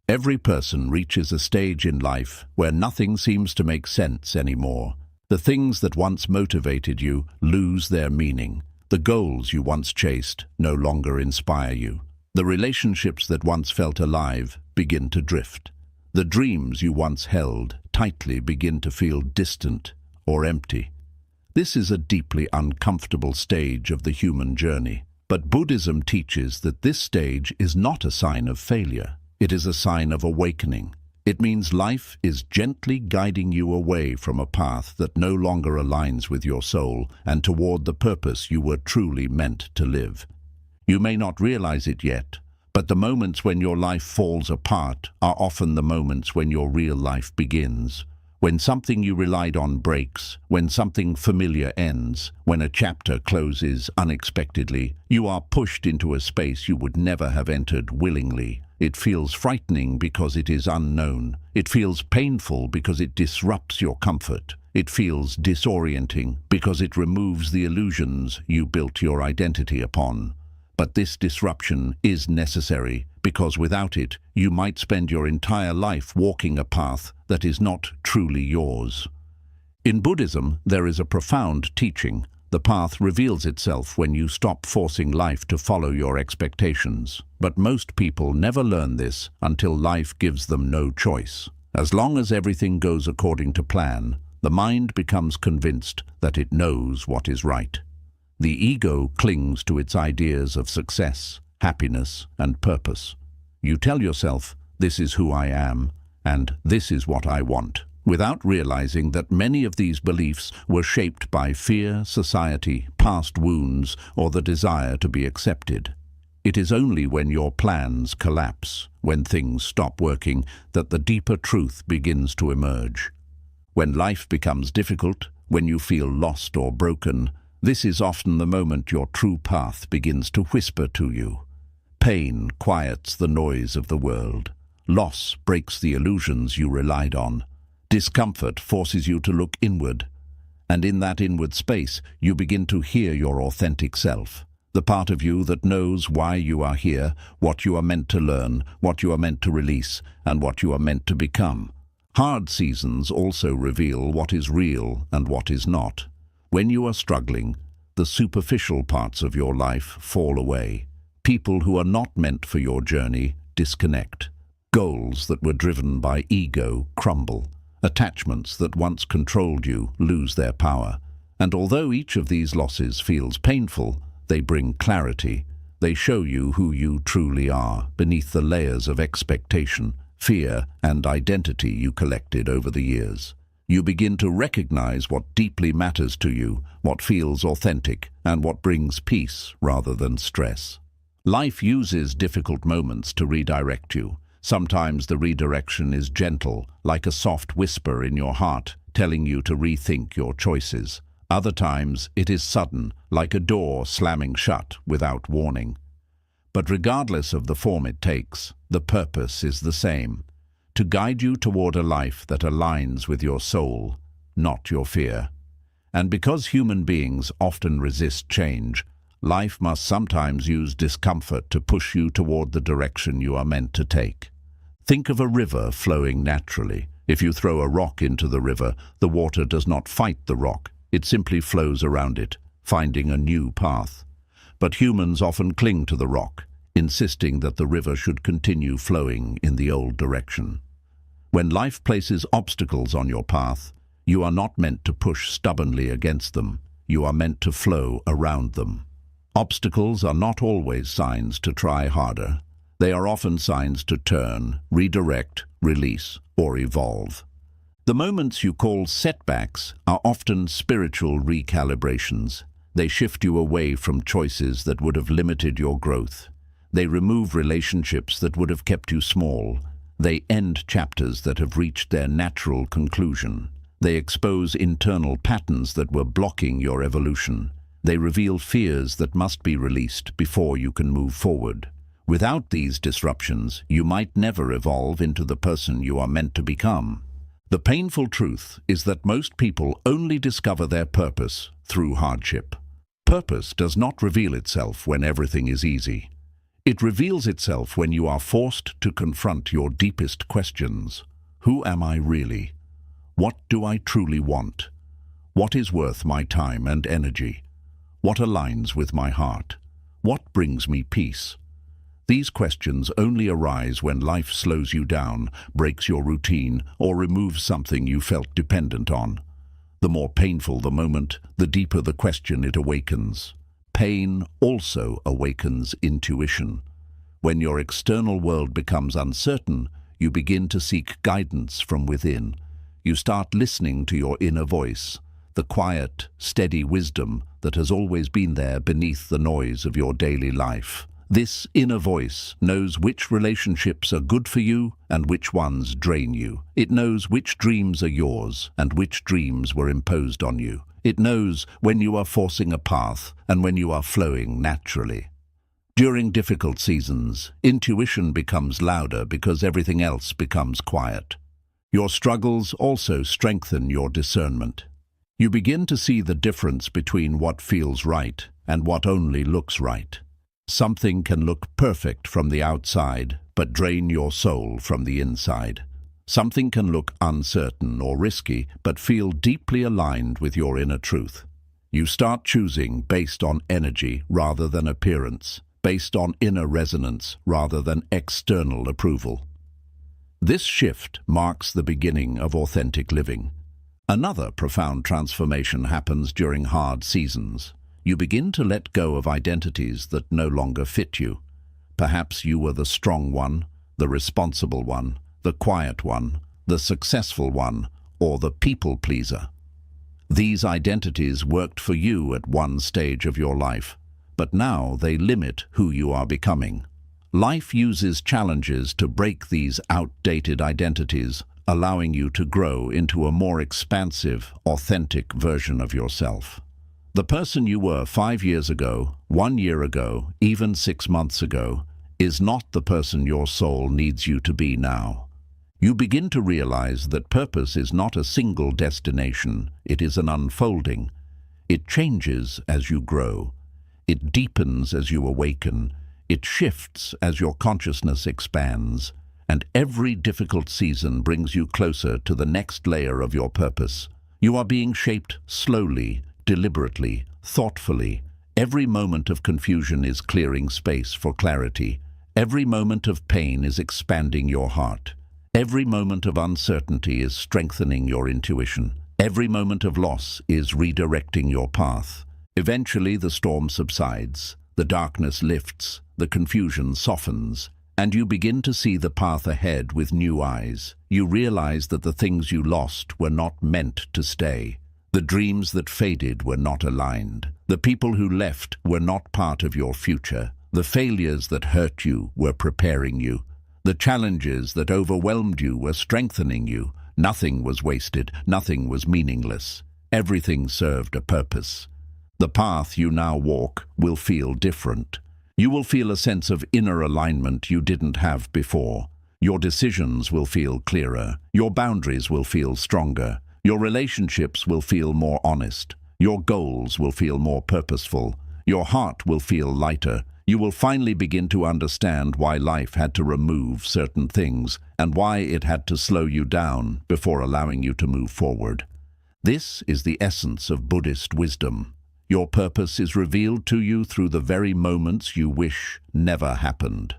Speaker 1: Every person reaches a stage in life where nothing seems to make sense anymore. The things that once motivated you lose their meaning. The goals you once chased no longer inspire you. The relationships that once felt alive begin to drift. The dreams you once held tightly begin to feel distant or empty. This is a deeply uncomfortable stage of the human journey. But Buddhism teaches that this stage is not a sign of failure. It is a sign of awakening. It means life is gently guiding you away from a path that no longer aligns with your soul and toward the purpose you were truly meant to live. You may not realize it yet, but the moments when your life falls apart are often the moments when your real life begins. When something you relied on breaks, when something familiar ends, when a chapter closes unexpectedly, you are pushed into a space you would never have entered willingly. It feels frightening because it is unknown. It feels painful because it disrupts your comfort. It feels disorienting because it removes the illusions you built your identity upon. But this disruption is necessary because without it, you might spend your entire life walking a path that is not truly yours. In Buddhism, there is a profound teaching. The path reveals itself when you stop forcing life to follow your expectations. But most people never learn this until life gives them no choice. As long as everything goes according to plan, the mind becomes convinced that it knows what is right. The ego clings to its ideas of success, happiness, and purpose. You tell yourself, "This is who I am," and "this is what I want," without realizing that many of these beliefs were shaped by fear, society, past wounds, or the desire to be accepted. It is only when your plans collapse, when things stop working, that the deeper truth begins to emerge. When life becomes difficult, when you feel lost or broken, this is often the moment your true path begins to whisper to you. Pain quiets the noise of the world. Loss breaks the illusions you relied on. Discomfort forces you to look inward. And in that inward space, you begin to hear your authentic self. The part of you that knows why you are here, what you are meant to learn, what you are meant to release, and what you are meant to become. Hard seasons also reveal what is real and what is not. When you are struggling, the superficial parts of your life fall away. People who are not meant for your journey disconnect. Goals that were driven by ego crumble. Attachments that once controlled you lose their power. And although each of these losses feels painful, they bring clarity. They show you who you truly are beneath the layers of expectation, fear, and identity you collected over the years. You begin to recognize what deeply matters to you, what feels authentic, and what brings peace rather than stress. Life uses difficult moments to redirect you. Sometimes the redirection is gentle, like a soft whisper in your heart, telling you to rethink your choices. Other times it is sudden, like a door slamming shut without warning. But regardless of the form it takes, the purpose is the same: to guide you toward a life that aligns with your soul, not your fear. And because human beings often resist change, life must sometimes use discomfort to push you toward the direction you are meant to take. Think of a river flowing naturally. If you throw a rock into the river, the water does not fight the rock. It simply flows around it, finding a new path. But humans often cling to the rock, insisting that the river should continue flowing in the old direction. When life places obstacles on your path, you are not meant to push stubbornly against them. You are meant to flow around them. Obstacles are not always signs to try harder. They are often signs to turn, redirect, release, or evolve. The moments you call setbacks are often spiritual recalibrations. They shift you away from choices that would have limited your growth. They remove relationships that would have kept you small. They end chapters that have reached their natural conclusion. They expose internal patterns that were blocking your evolution. They reveal fears that must be released before you can move forward. Without these disruptions, you might never evolve into the person you are meant to become. The painful truth is that most people only discover their purpose through hardship. Purpose does not reveal itself when everything is easy. It reveals itself when you are forced to confront your deepest questions. Who am I really? What do I truly want? What is worth my time and energy? What aligns with my heart? What brings me peace? These questions only arise when life slows you down, breaks your routine, or removes something you felt dependent on. The more painful the moment, the deeper the question it awakens. Pain also awakens intuition. When your external world becomes uncertain, you begin to seek guidance from within. You start listening to your inner voice, the quiet, steady wisdom that has always been there beneath the noise of your daily life. This inner voice knows which relationships are good for you and which ones drain you. It knows which dreams are yours and which dreams were imposed on you. It knows when you are forcing a path and when you are flowing naturally. During difficult seasons, intuition becomes louder because everything else becomes quiet. Your struggles also strengthen your discernment. You begin to see the difference between what feels right and what only looks right. Something can look perfect from the outside, but drain your soul from the inside. Something can look uncertain or risky, but feel deeply aligned with your inner truth. You start choosing based on energy rather than appearance, based on inner resonance rather than external approval. This shift marks the beginning of authentic living. Another profound transformation happens during hard seasons. You begin to let go of identities that no longer fit you. Perhaps you were the strong one, the responsible one, the quiet one, the successful one, or the people pleaser. These identities worked for you at one stage of your life, but now they limit who you are becoming. Life uses challenges to break these outdated identities, allowing you to grow into a more expansive, authentic version of yourself. The person you were 5 years ago, 1 year ago, even 6 months ago, is not the person your soul needs you to be now. You begin to realize that purpose is not a single destination, it is an unfolding. It changes as you grow. It deepens as you awaken. It shifts as your consciousness expands. and every difficult season brings you closer to the next layer of your purpose. You are being shaped slowly, deliberately, thoughtfully. Every moment of confusion is clearing space for clarity. Every moment of pain is expanding your heart. Every moment of uncertainty is strengthening your intuition. Every moment of loss is redirecting your path. Eventually, the storm subsides, the darkness lifts, the confusion softens, and you begin to see the path ahead with new eyes. You realize that the things you lost were not meant to stay. The dreams that faded were not aligned. The people who left were not part of your future. The failures that hurt you were preparing you. The challenges that overwhelmed you were strengthening you. Nothing was wasted, nothing was meaningless. Everything served a purpose. The path you now walk will feel different. You will feel a sense of inner alignment you didn't have before. Your decisions will feel clearer. Your boundaries will feel stronger. Your relationships will feel more honest. Your goals will feel more purposeful. Your heart will feel lighter. You will finally begin to understand why life had to remove certain things and why it had to slow you down before allowing you to move forward. This is the essence of Buddhist wisdom. Your purpose is revealed to you through the very moments you wish never happened.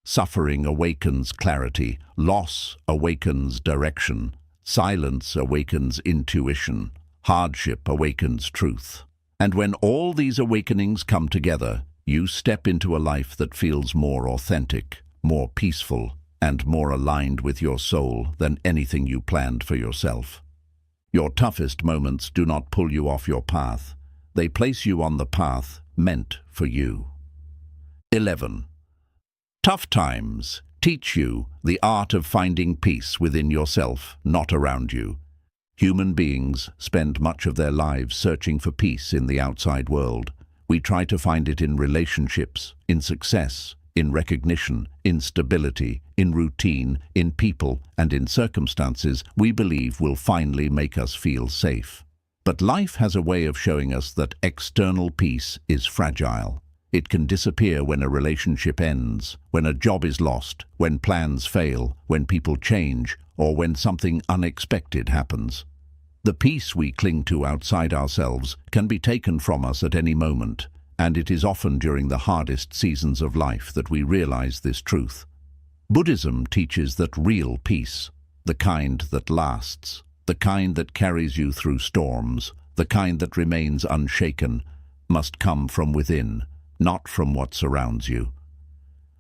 Speaker 1: Suffering awakens clarity. Loss awakens direction. Silence awakens intuition. Hardship awakens truth. And when all these awakenings come together, you step into a life that feels more authentic, more peaceful, and more aligned with your soul than anything you planned for yourself. Your toughest moments do not pull you off your path. They place you on the path meant for you. 11. Tough times teach you the art of finding peace within yourself, not around you. Human beings spend much of their lives searching for peace in the outside world. We try to find it in relationships, in success, in recognition, in stability, in routine, in people, and in circumstances we believe will finally make us feel safe. But life has a way of showing us that external peace is fragile. It can disappear when a relationship ends, when a job is lost, when plans fail, when people change, or when something unexpected happens. The peace we cling to outside ourselves can be taken from us at any moment, and it is often during the hardest seasons of life that we realize this truth. Buddhism teaches that real peace, the kind that lasts, the kind that carries you through storms, the kind that remains unshaken, must come from within, not from what surrounds you.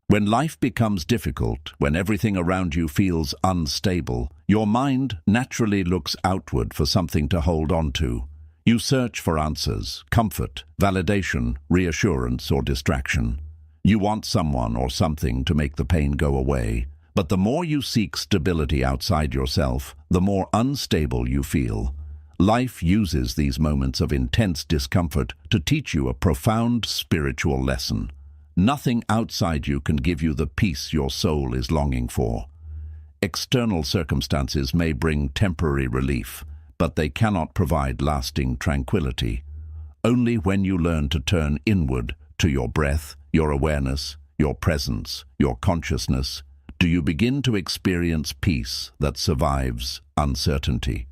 Speaker 1: When life becomes difficult, when everything around you feels unstable, your mind naturally looks outward for something to hold on to. You search for answers, comfort, validation, reassurance, or distraction. You want someone or something to make the pain go away. But the more you seek stability outside yourself, the more unstable you feel. Life uses these moments of intense discomfort to teach you a profound spiritual lesson. Nothing outside you can give you the peace your soul is longing for. External circumstances may bring temporary relief, but they cannot provide lasting tranquility. Only when you learn to turn inward to your breath, your awareness, your presence, your consciousness, do you begin to experience peace that survives uncertainty.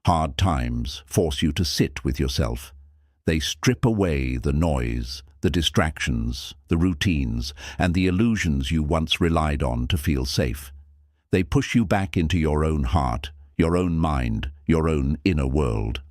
Speaker 1: Hard times force you to sit with yourself. They strip away the noise, the distractions, the routines, and the illusions you once relied on to feel safe. They push you back into your own heart, your own mind, your own inner world.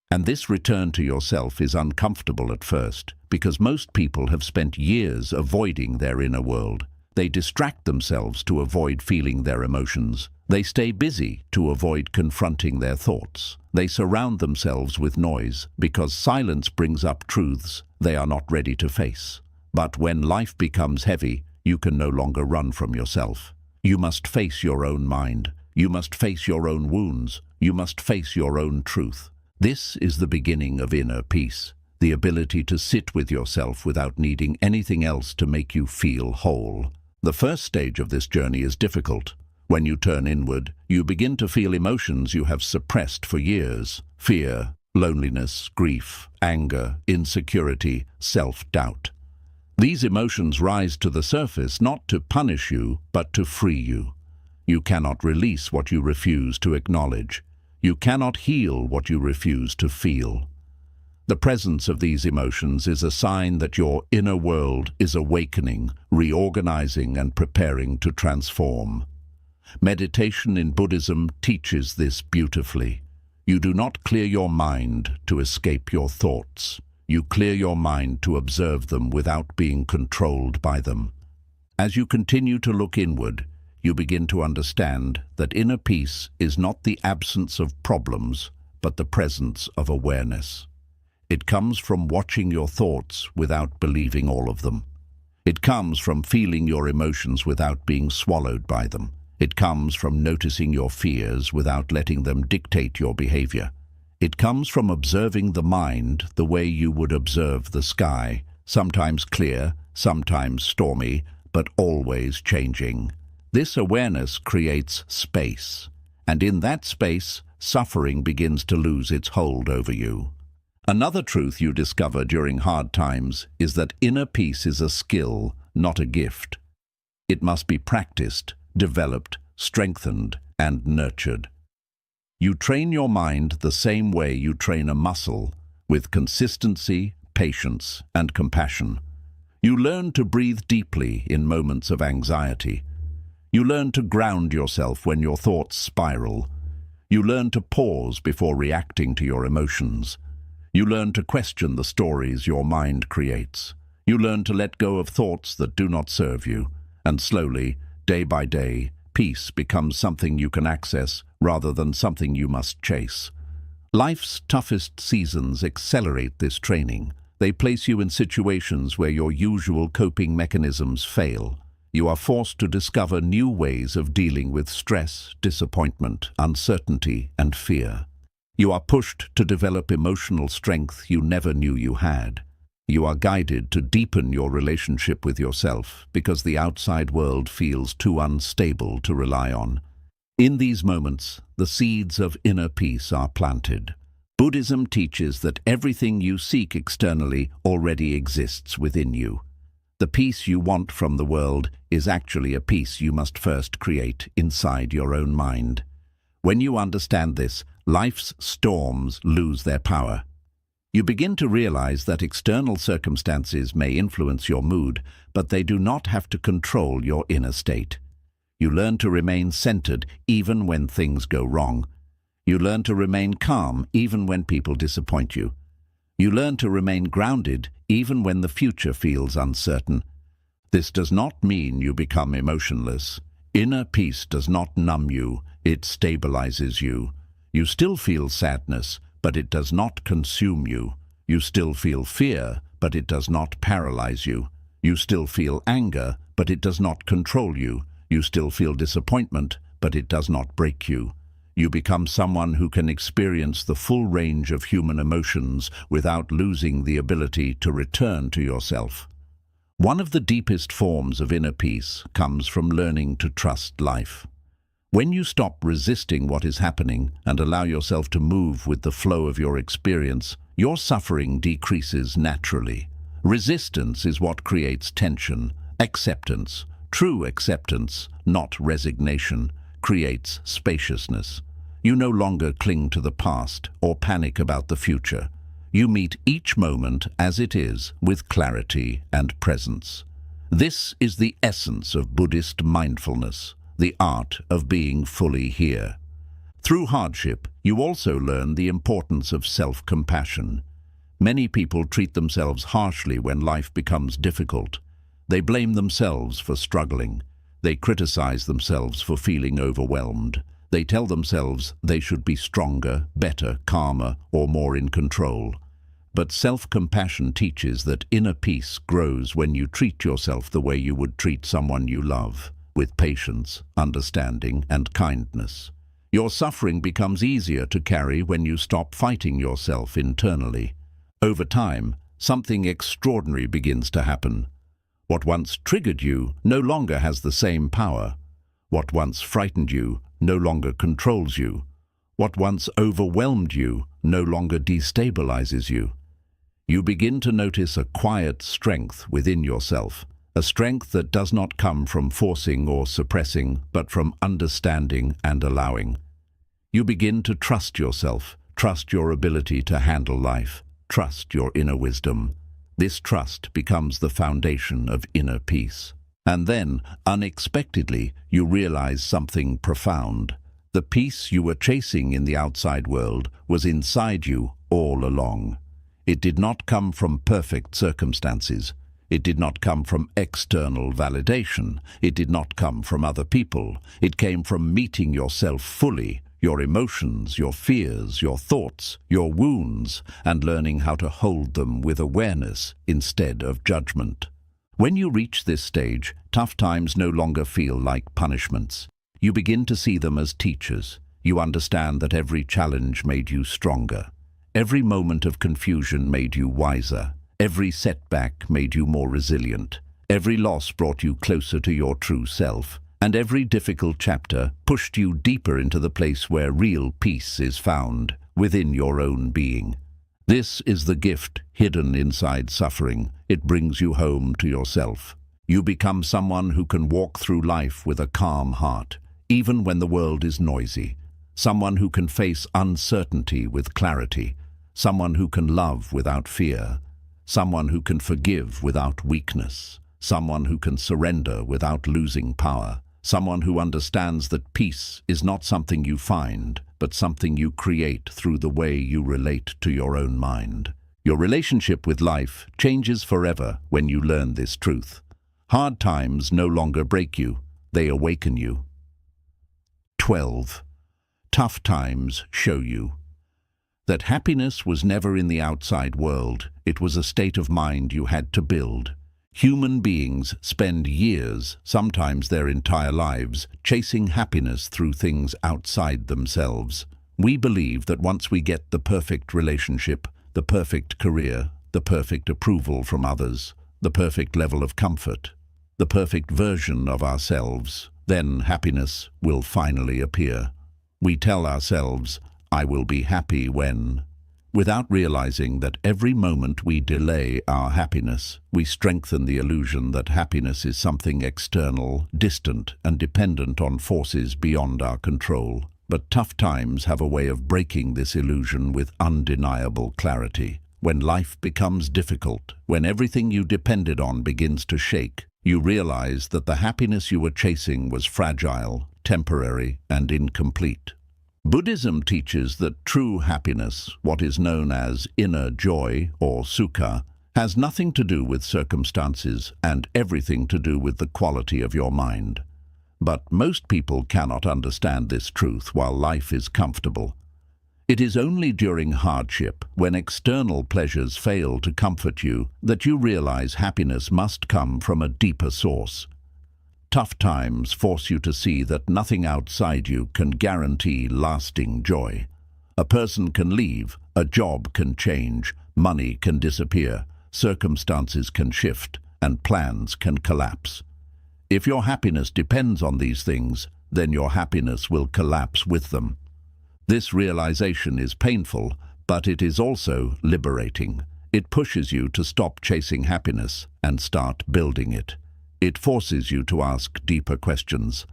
Speaker 1: And this return to yourself is uncomfortable at first, because most people have spent years avoiding their inner world. They distract themselves to avoid feeling their emotions. They stay busy to avoid confronting their thoughts. They surround themselves with noise because silence brings up truths they are not ready to face. But when life becomes heavy, you can no longer run from yourself. You must face your own mind. You must face your own wounds. You must face your own truth. This is the beginning of inner peace, the ability to sit with yourself without needing anything else to make you feel whole. The first stage of this journey is difficult. When you turn inward, you begin to feel emotions you have suppressed for years: fear, loneliness, grief, anger, insecurity, self-doubt. These emotions rise to the surface not to punish you, but to free you. You cannot release what you refuse to acknowledge. You cannot heal what you refuse to feel. The presence of these emotions is a sign that your inner world is awakening, reorganizing, and preparing to transform. Meditation in Buddhism teaches this beautifully. You do not clear your mind to escape your thoughts. You clear your mind to observe them without being controlled by them. As you continue to look inward, you begin to understand that inner peace is not the absence of problems, but the presence of awareness. It comes from watching your thoughts without believing all of them. It comes from feeling your emotions without being swallowed by them. It comes from noticing your fears without letting them dictate your behavior. It comes from observing the mind the way you would observe the sky, sometimes clear, sometimes stormy, but always changing. This awareness creates space, and in that space, suffering begins to lose its hold over you. Another truth you discover during hard times is that inner peace is a skill, not a gift. It must be practiced, developed, strengthened, and nurtured. You train your mind the same way you train a muscle, with consistency, patience, and compassion. You learn to breathe deeply in moments of anxiety. You learn to ground yourself when your thoughts spiral. You learn to pause before reacting to your emotions. You learn to question the stories your mind creates. You learn to let go of thoughts that do not serve you. And slowly, day by day, peace becomes something you can access rather than something you must chase. Life's toughest seasons accelerate this training. They place you in situations where your usual coping mechanisms fail. You are forced to discover new ways of dealing with stress, disappointment, uncertainty, and fear. You are pushed to develop emotional strength you never knew you had. You are guided to deepen your relationship with yourself because the outside world feels too unstable to rely on. In these moments, the seeds of inner peace are planted. Buddhism teaches that everything you seek externally already exists within you. The peace you want from the world is actually a peace you must first create inside your own mind. When you understand this, life's storms lose their power. You begin to realize that external circumstances may influence your mood, but they do not have to control your inner state. You learn to remain centered even when things go wrong. You learn to remain calm even when people disappoint you. You learn to remain grounded even when the future feels uncertain. This does not mean you become emotionless. Inner peace does not numb you, it stabilizes you. You still feel sadness, but it does not consume you. You still feel fear, but it does not paralyze you. You still feel anger, but it does not control you. You still feel disappointment, but it does not break you. You become someone who can experience the full range of human emotions without losing the ability to return to yourself. One of the deepest forms of inner peace comes from learning to trust life. When you stop resisting what is happening and allow yourself to move with the flow of your experience, your suffering decreases naturally. Resistance is what creates tension. Acceptance, true acceptance, not resignation, creates spaciousness. You no longer cling to the past or panic about the future. You meet each moment as it is with clarity and presence. This is the essence of Buddhist mindfulness, the art of being fully here. Through hardship, you also learn the importance of self-compassion. Many people treat themselves harshly when life becomes difficult. They blame themselves for struggling. They criticize themselves for feeling overwhelmed. They tell themselves they should be stronger, better, calmer, or more in control. But self-compassion teaches that inner peace grows when you treat yourself the way you would treat someone you love, with patience, understanding, and kindness. Your suffering becomes easier to carry when you stop fighting yourself internally. Over time, something extraordinary begins to happen. What once triggered you no longer has the same power. What once frightened you no longer controls you. What once overwhelmed you no longer destabilizes you. You begin to notice a quiet strength within yourself, a strength that does not come from forcing or suppressing, but from understanding and allowing. You begin to trust yourself, trust your ability to handle life, trust your inner wisdom. This trust becomes the foundation of inner peace. And then, unexpectedly, you realize something profound. The peace you were chasing in the outside world was inside you all along. It did not come from perfect circumstances. It did not come from external validation. It did not come from other people. It came from meeting yourself fully, your emotions, your fears, your thoughts, your wounds, and learning how to hold them with awareness instead of judgment. When you reach this stage, tough times no longer feel like punishments. You begin to see them as teachers. You understand that every challenge made you stronger. Every moment of confusion made you wiser. Every setback made you more resilient. Every loss brought you closer to your true self. And every difficult chapter pushed you deeper into the place where real peace is found, within your own being. This is the gift hidden inside suffering. It brings you home to yourself. You become someone who can walk through life with a calm heart, even when the world is noisy. Someone who can face uncertainty with clarity. Someone who can love without fear. Someone who can forgive without weakness. Someone who can surrender without losing power. Someone who understands that peace is not something you find, but something you create through the way you relate to your own mind. Your relationship with life changes forever when you learn this truth. Hard times no longer break you, they awaken you. 12. Tough times show you that happiness was never in the outside world. It was a state of mind you had to build. Human beings spend years, sometimes their entire lives, chasing happiness through things outside themselves. We believe that once we get the perfect relationship, the perfect career, the perfect approval from others, the perfect level of comfort, the perfect version of ourselves, then happiness will finally appear. We tell ourselves, "I will be happy when," without realizing that every moment we delay our happiness, we strengthen the illusion that happiness is something external, distant, and dependent on forces beyond our control. But tough times have a way of breaking this illusion with undeniable clarity. When life becomes difficult, when everything you depended on begins to shake, you realize that the happiness you were chasing was fragile, temporary, and incomplete. Buddhism teaches that true happiness, what is known as inner joy or sukha, has nothing to do with circumstances and everything to do with the quality of your mind. But most people cannot understand this truth while life is comfortable. It is only during hardship, when external pleasures fail to comfort you, that you realize happiness must come from a deeper source. Tough times force you to see that nothing outside you can guarantee lasting joy. A person can leave, a job can change, money can disappear, circumstances can shift, and plans can collapse. If your happiness depends on these things, then your happiness will collapse with them. This realization is painful, but it is also liberating. It pushes you to stop chasing happiness and start building it. It forces you to ask deeper questions.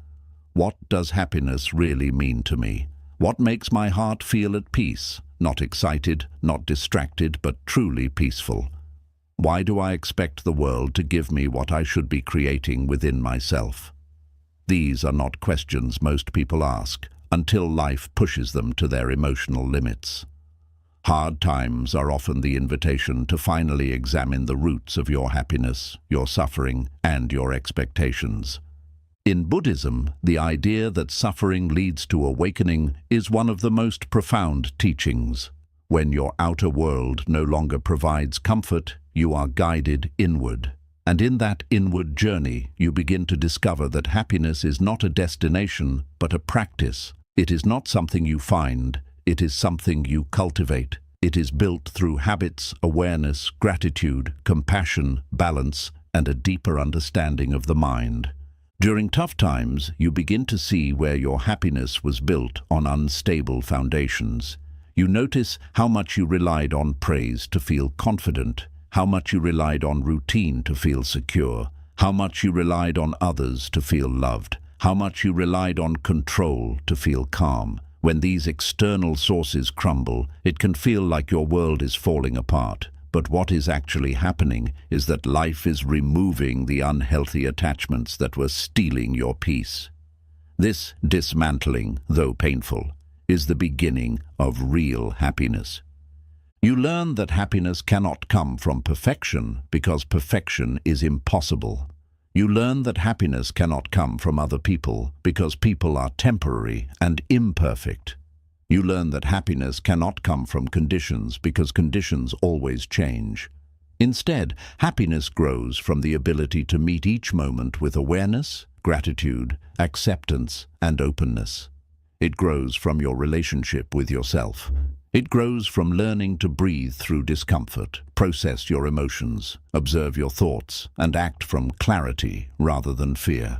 Speaker 1: What does happiness really mean to me? What makes my heart feel at peace? Not excited, not distracted, but truly peaceful. Why do I expect the world to give me what I should be creating within myself? These are not questions most people ask until life pushes them to their emotional limits. Hard times are often the invitation to finally examine the roots of your happiness, your suffering, and your expectations. In Buddhism, the idea that suffering leads to awakening is one of the most profound teachings. When your outer world no longer provides comfort, you are guided inward. And in that inward journey, you begin to discover that happiness is not a destination, but a practice. It is not something you find. It is something you cultivate. It is built through habits, awareness, gratitude, compassion, balance, and a deeper understanding of the mind. During tough times, you begin to see where your happiness was built on unstable foundations. You notice how much you relied on praise to feel confident, how much you relied on routine to feel secure, how much you relied on others to feel loved, how much you relied on control to feel calm. When these external sources crumble, it can feel like your world is falling apart. But what is actually happening is that life is removing the unhealthy attachments that were stealing your peace. This dismantling, though painful, is the beginning of real happiness. You learn that happiness cannot come from perfection because perfection is impossible. You learn that happiness cannot come from other people because people are temporary and imperfect. You learn that happiness cannot come from conditions because conditions always change. Instead, happiness grows from the ability to meet each moment with awareness, gratitude, acceptance, and openness. It grows from your relationship with yourself. It grows from learning to breathe through discomfort, process your emotions, observe your thoughts, and act from clarity rather than fear.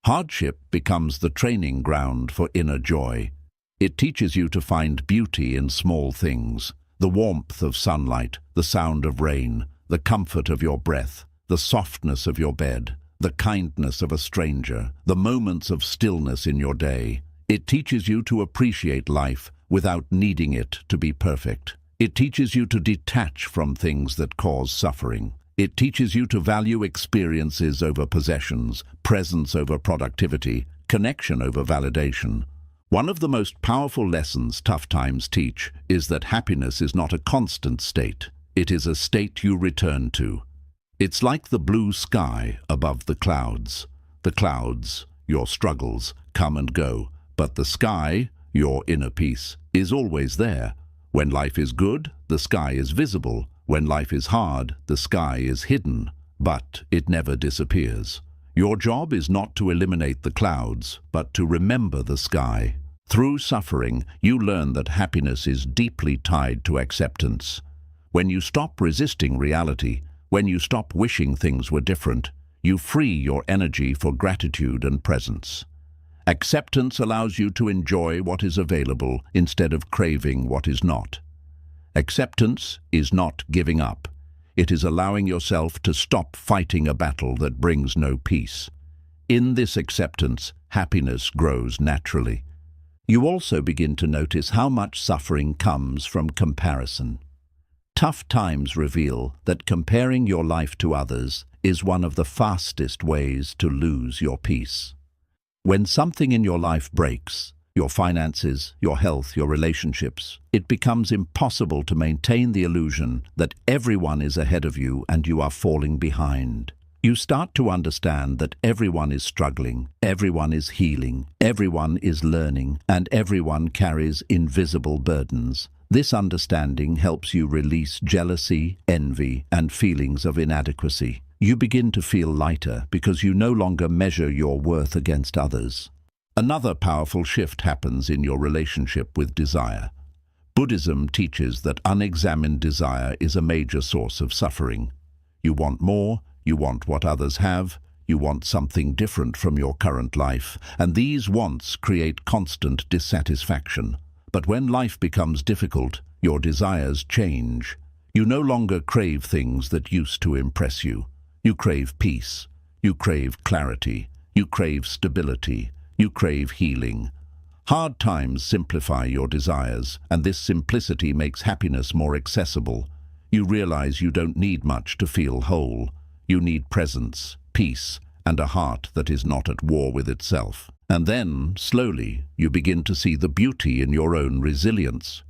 Speaker 1: Hardship becomes the training ground for inner joy. It teaches you to find beauty in small things, the warmth of sunlight, the sound of rain, the comfort of your breath, the softness of your bed, the kindness of a stranger, the moments of stillness in your day. It teaches you to appreciate life without needing it to be perfect. It teaches you to detach from things that cause suffering. It teaches you to value experiences over possessions, presence over productivity, connection over validation. One of the most powerful lessons tough times teach is that happiness is not a constant state. It is a state you return to. It's like the blue sky above the clouds. The clouds, your struggles, come and go, but the sky, your inner peace, is always there. When life is good, the sky is visible. When life is hard, the sky is hidden, but it never disappears. Your job is not to eliminate the clouds, but to remember the sky. Through suffering, you learn that happiness is deeply tied to acceptance. When you stop resisting reality, when you stop wishing things were different, you free your energy for gratitude and presence. Acceptance allows you to enjoy what is available instead of craving what is not. Acceptance is not giving up. It is allowing yourself to stop fighting a battle that brings no peace. In this acceptance, happiness grows naturally. You also begin to notice how much suffering comes from comparison. Tough times reveal that comparing your life to others is one of the fastest ways to lose your peace. When something in your life breaks, your finances, your health, your relationships, it becomes impossible to maintain the illusion that everyone is ahead of you and you are falling behind. You start to understand that everyone is struggling, everyone is healing, everyone is learning, and everyone carries invisible burdens. This understanding helps you release jealousy, envy, and feelings of inadequacy. You begin to feel lighter because you no longer measure your worth against others. Another powerful shift happens in your relationship with desire. Buddhism teaches that unexamined desire is a major source of suffering. You want more, you want what others have, you want something different from your current life, and these wants create constant dissatisfaction. But when life becomes difficult, your desires change. You no longer crave things that used to impress you. You crave peace, you crave clarity, you crave stability, you crave healing. Hard times simplify your desires, and this simplicity makes happiness more accessible. You realize you don't need much to feel whole. You need presence, peace, and a heart that is not at war with itself. And then, slowly, you begin to see the beauty in your own resilience.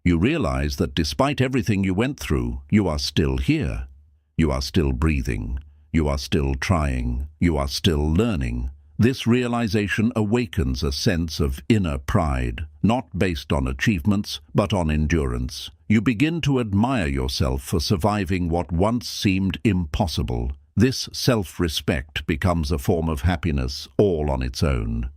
Speaker 1: You realize that despite everything you went through, you are still here. You are still breathing. You are still trying. You are still learning. This realization awakens a sense of inner pride, not based on achievements, but on endurance. You begin to admire yourself for surviving what once seemed impossible. This self-respect becomes a form of happiness all on its own.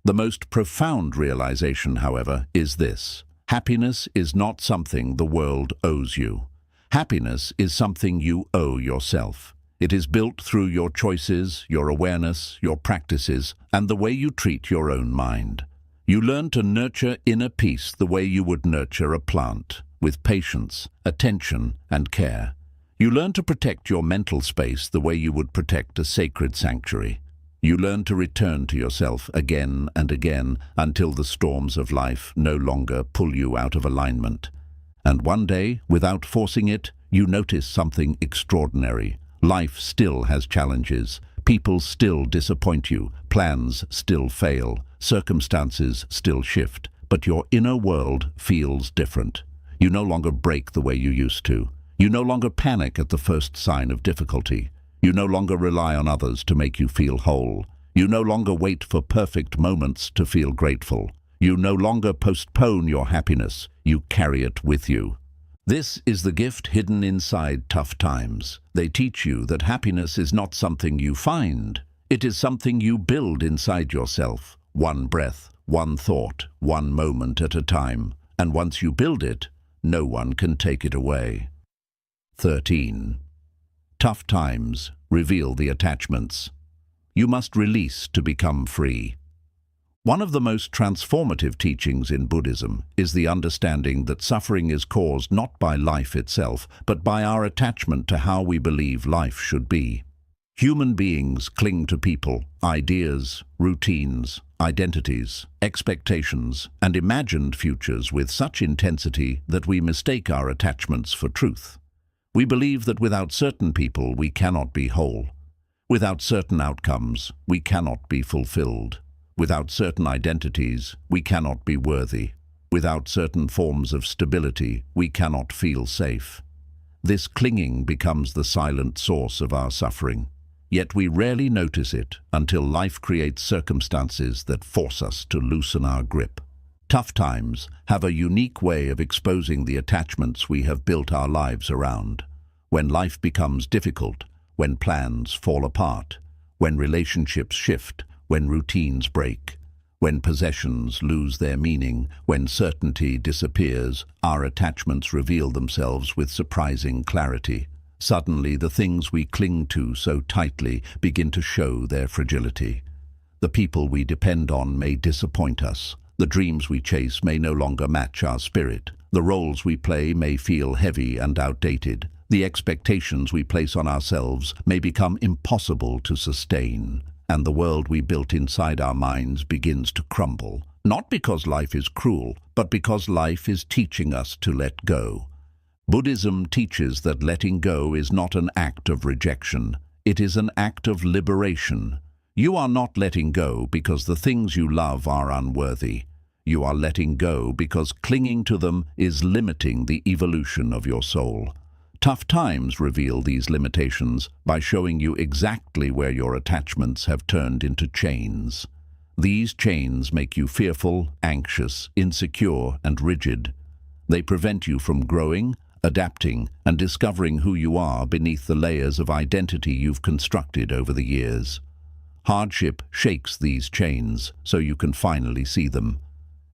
Speaker 1: The most profound realization, however, is this. Happiness is not something the world owes you. Happiness is something you owe yourself. It is built through your choices, your awareness, your practices, and the way you treat your own mind. You learn to nurture inner peace the way you would nurture a plant, with patience, attention, and care. You learn to protect your mental space the way you would protect a sacred sanctuary. You learn to return to yourself again and again until the storms of life no longer pull you out of alignment. And one day, without forcing it, you notice something extraordinary. Life still has challenges. People still disappoint you. Plans still fail. Circumstances still shift. But your inner world feels different. You no longer break the way you used to. You no longer panic at the first sign of difficulty. You no longer rely on others to make you feel whole. You no longer wait for perfect moments to feel grateful. You no longer postpone your happiness. You carry it with you. This is the gift hidden inside tough times. They teach you that happiness is not something you find. It is something you build inside yourself. One breath, one thought, one moment at a time. And once you build it, no one can take it away. 13. Tough times reveal the attachments. You must release to become free. One of the most transformative teachings in Buddhism is the understanding that suffering is caused not by life itself, but by our attachment to how we believe life should be. Human beings cling to people, ideas, routines, identities, expectations, and imagined futures with such intensity that we mistake our attachments for truth. We believe that without certain people we cannot be whole. Without certain outcomes we cannot be fulfilled. Without certain identities we cannot be worthy. Without certain forms of stability we cannot feel safe. This clinging becomes the silent source of our suffering. Yet we rarely notice it until life creates circumstances that force us to loosen our grip. Tough times have a unique way of exposing the attachments we have built our lives around. When life becomes difficult, when plans fall apart, when relationships shift, when routines break, when possessions lose their meaning, when certainty disappears, our attachments reveal themselves with surprising clarity. Suddenly, the things we cling to so tightly begin to show their fragility. The people we depend on may disappoint us. The dreams we chase may no longer match our spirit. The roles we play may feel heavy and outdated. The expectations we place on ourselves may become impossible to sustain. And the world we built inside our minds begins to crumble. Not because life is cruel, but because life is teaching us to let go. Buddhism teaches that letting go is not an act of rejection. It is an act of liberation. You are not letting go because the things you love are unworthy. You are letting go because clinging to them is limiting the evolution of your soul. Tough times reveal these limitations by showing you exactly where your attachments have turned into chains. These chains make you fearful, anxious, insecure, and rigid. They prevent you from growing, adapting, and discovering who you are beneath the layers of identity you've constructed over the years. Hardship shakes these chains so you can finally see them.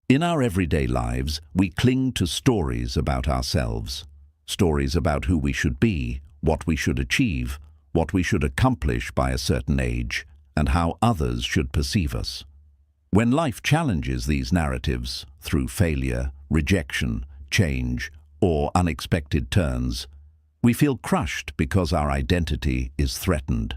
Speaker 1: In our everyday lives, we cling to stories about ourselves. Stories about who we should be, what we should achieve, what we should accomplish by a certain age, and how others should perceive us. When life challenges these narratives through failure, rejection, change, or unexpected turns, we feel crushed because our identity is threatened.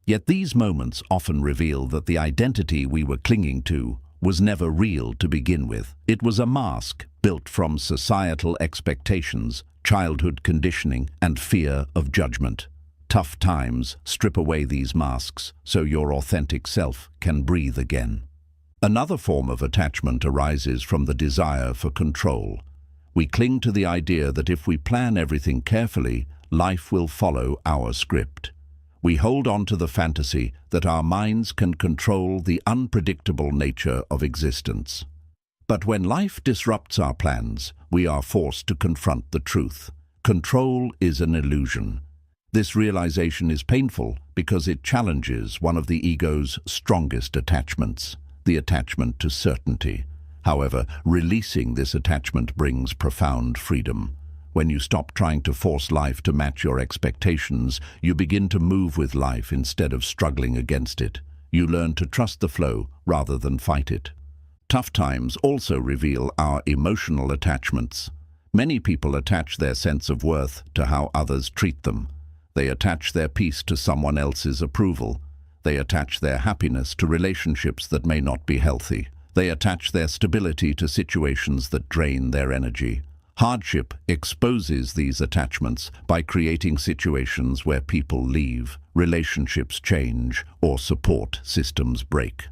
Speaker 1: Yet these moments often reveal that the identity we were clinging to was never real to begin with. It was a mask built from societal expectations, childhood conditioning, and fear of judgment. Tough times strip away these masks so your authentic self can breathe again. Another form of attachment arises from the desire for control. We cling to the idea that if we plan everything carefully, life will follow our script. We hold on to the fantasy that our minds can control the unpredictable nature of existence. But when life disrupts our plans, we are forced to confront the truth. Control is an illusion. This realization is painful because it challenges one of the ego's strongest attachments, the attachment to certainty. However, releasing this attachment brings profound freedom. When you stop trying to force life to match your expectations, you begin to move with life instead of struggling against it. You learn to trust the flow rather than fight it. Tough times also reveal our emotional attachments. Many people attach their sense of worth to how others treat them. They attach their peace to someone else's approval. They attach their happiness to relationships that may not be healthy. They attach their stability to situations that drain their energy. Hardship exposes these attachments by creating situations where people leave, relationships change, or support systems break.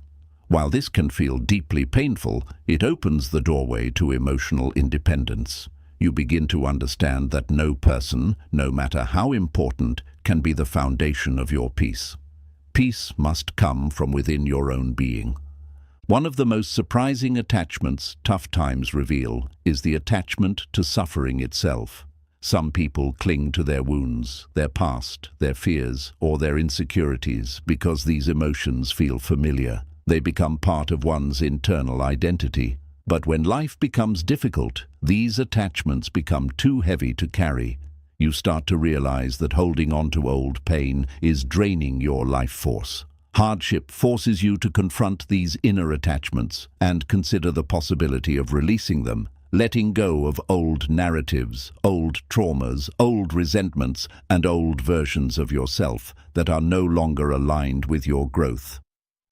Speaker 1: While this can feel deeply painful, it opens the doorway to emotional independence. You begin to understand that no person, no matter how important, can be the foundation of your peace. Peace must come from within your own being. One of the most surprising attachments tough times reveal is the attachment to suffering itself. Some people cling to their wounds, their past, their fears, or their insecurities because these emotions feel familiar. They become part of one's internal identity. But when life becomes difficult, these attachments become too heavy to carry. You start to realize that holding on to old pain is draining your life force. Hardship forces you to confront these inner attachments and consider the possibility of releasing them, letting go of old narratives, old traumas, old resentments, and old versions of yourself that are no longer aligned with your growth.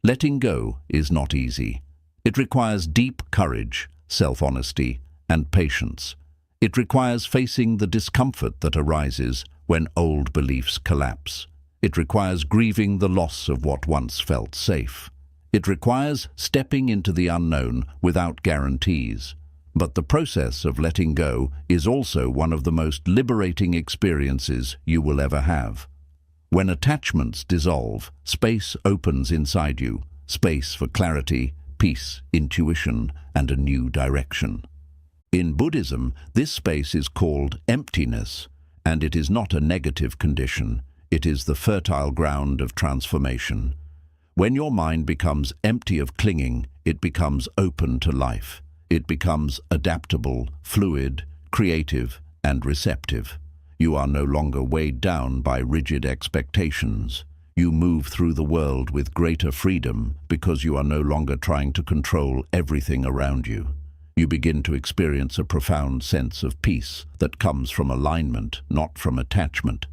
Speaker 1: Letting go is not easy. It requires deep courage, self-honesty, and patience. It requires facing the discomfort that arises when old beliefs collapse. It requires grieving the loss of what once felt safe. It requires stepping into the unknown without guarantees. But the process of letting go is also one of the most liberating experiences you will ever have. When attachments dissolve, space opens inside you, space for clarity, peace, intuition, and a new direction. In Buddhism, this space is called emptiness, and it is not a negative condition. It is the fertile ground of transformation. When your mind becomes empty of clinging, it becomes open to life. It becomes adaptable, fluid, creative, and receptive. You are no longer weighed down by rigid expectations. You move through the world with greater freedom because you are no longer trying to control everything around you. You begin to experience a profound sense of peace that comes from alignment, not from attachment.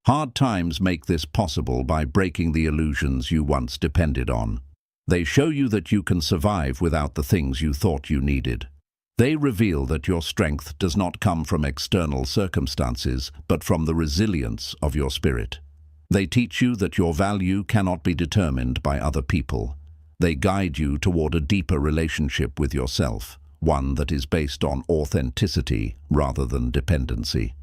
Speaker 1: Hard times make this possible by breaking the illusions you once depended on. They show you that you can survive without the things you thought you needed. They reveal that your strength does not come from external circumstances, but from the resilience of your spirit. They teach you that your value cannot be determined by other people. They guide you toward a deeper relationship with yourself, one that is based on authenticity rather than dependency.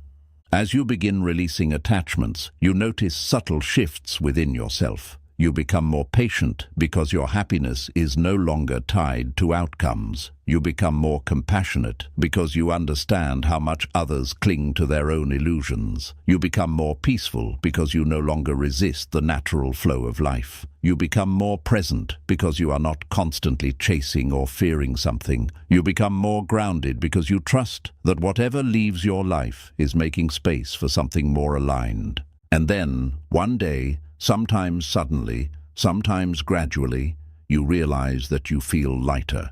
Speaker 1: As you begin releasing attachments, you notice subtle shifts within yourself. You become more patient because your happiness is no longer tied to outcomes. You become more compassionate because you understand how much others cling to their own illusions. You become more peaceful because you no longer resist the natural flow of life. You become more present because you are not constantly chasing or fearing something. You become more grounded because you trust that whatever leaves your life is making space for something more aligned. And then, one day, sometimes suddenly, sometimes gradually, you realize that you feel lighter.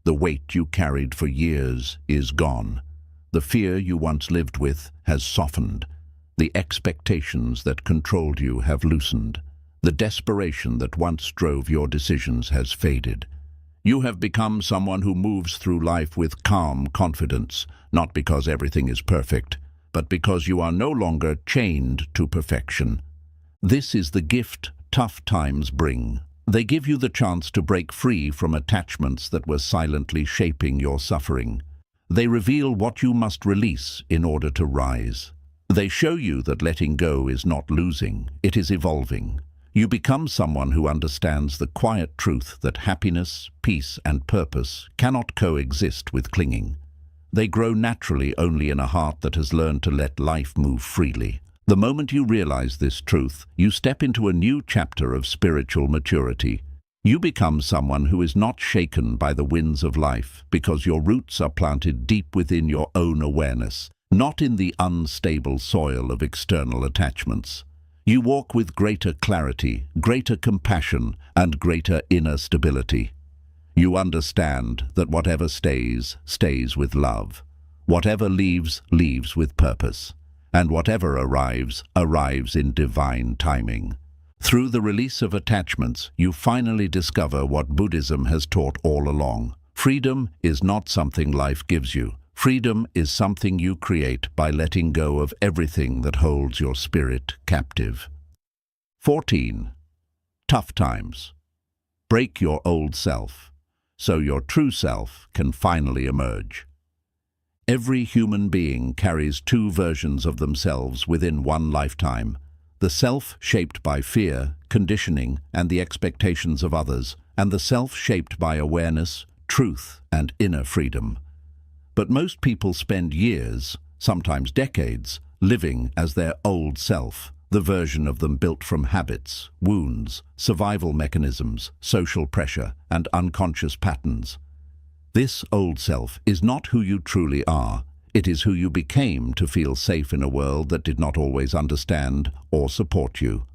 Speaker 1: The weight you carried for years is gone. The fear you once lived with has softened. The expectations that controlled you have loosened. The desperation that once drove your decisions has faded. You have become someone who moves through life with calm confidence, not because everything is perfect, but because you are no longer chained to perfection. This is the gift tough times bring. They give you the chance to break free from attachments that were silently shaping your suffering. They reveal what you must release in order to rise. They show you that letting go is not losing, it is evolving. You become someone who understands the quiet truth that happiness, peace, and purpose cannot coexist with clinging. They grow naturally only in a heart that has learned to let life move freely. The moment you realize this truth, you step into a new chapter of spiritual maturity. You become someone who is not shaken by the winds of life because your roots are planted deep within your own awareness, not in the unstable soil of external attachments. You walk with greater clarity, greater compassion, and greater inner stability. You understand that whatever stays, stays with love. Whatever leaves, leaves with purpose. And whatever arrives, arrives in divine timing. Through the release of attachments, you finally discover what Buddhism has taught all along. Freedom is not something life gives you. Freedom is something you create by letting go of everything that holds your spirit captive. 14. Tough times. Break your old self, so your true self can finally emerge. Every human being carries two versions of themselves within one lifetime. The self shaped by fear, conditioning, and the expectations of others, and the self shaped by awareness, truth, and inner freedom. But most people spend years, sometimes decades, living as their old self, the version of them built from habits, wounds, survival mechanisms, social pressure, and unconscious patterns. This old self is not who you truly are. It is who you became to feel safe in a world that did not always understand or support you.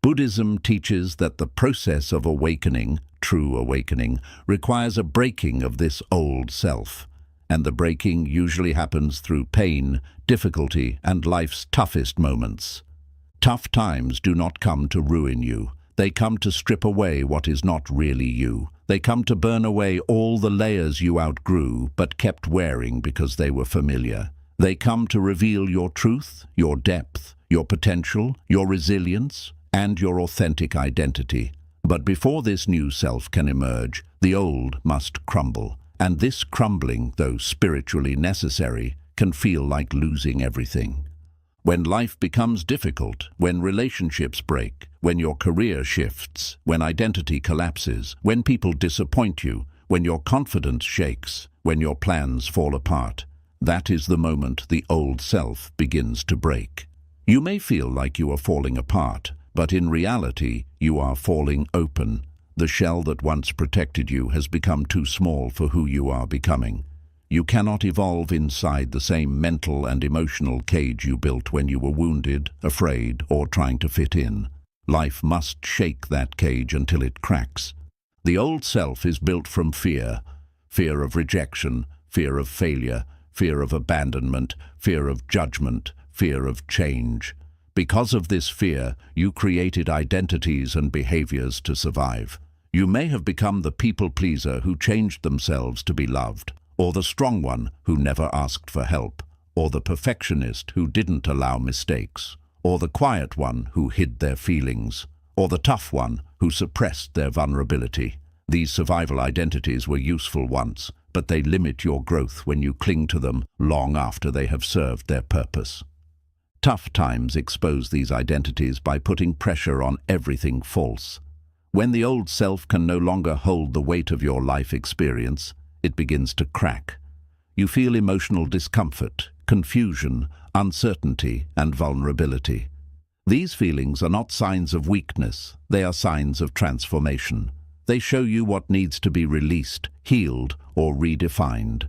Speaker 1: Buddhism teaches that the process of awakening, true awakening, requires a breaking of this old self. And the breaking usually happens through pain, difficulty, and life's toughest moments. Tough times do not come to ruin you. They come to strip away what is not really you. They come to burn away all the layers you outgrew but kept wearing because they were familiar. They come to reveal your truth, your depth, your potential, your resilience, and your authentic identity. But before this new self can emerge, the old must crumble. And this crumbling, though spiritually necessary, can feel like losing everything. When life becomes difficult, when relationships break, when your career shifts, when identity collapses, when people disappoint you, when your confidence shakes, when your plans fall apart, that is the moment the old self begins to break. You may feel like you are falling apart, but in reality, you are falling open. The shell that once protected you has become too small for who you are becoming. You cannot evolve inside the same mental and emotional cage you built when you were wounded, afraid, or trying to fit in. Life must shake that cage until it cracks. The old self is built from fear. Fear of rejection, fear of failure, fear of abandonment, fear of judgment, fear of change. Because of this fear, you created identities and behaviors to survive. You may have become the people-pleaser who changed themselves to be loved, or the strong one who never asked for help, or the perfectionist who didn't allow mistakes, or the quiet one who hid their feelings, or the tough one who suppressed their vulnerability. These survival identities were useful once, but they limit your growth when you cling to them long after they have served their purpose. Tough times expose these identities by putting pressure on everything false. When the old self can no longer hold the weight of your life experience, it begins to crack. You feel emotional discomfort, confusion, uncertainty, and vulnerability. These feelings are not signs of weakness, they are signs of transformation. They show you what needs to be released, healed, or redefined.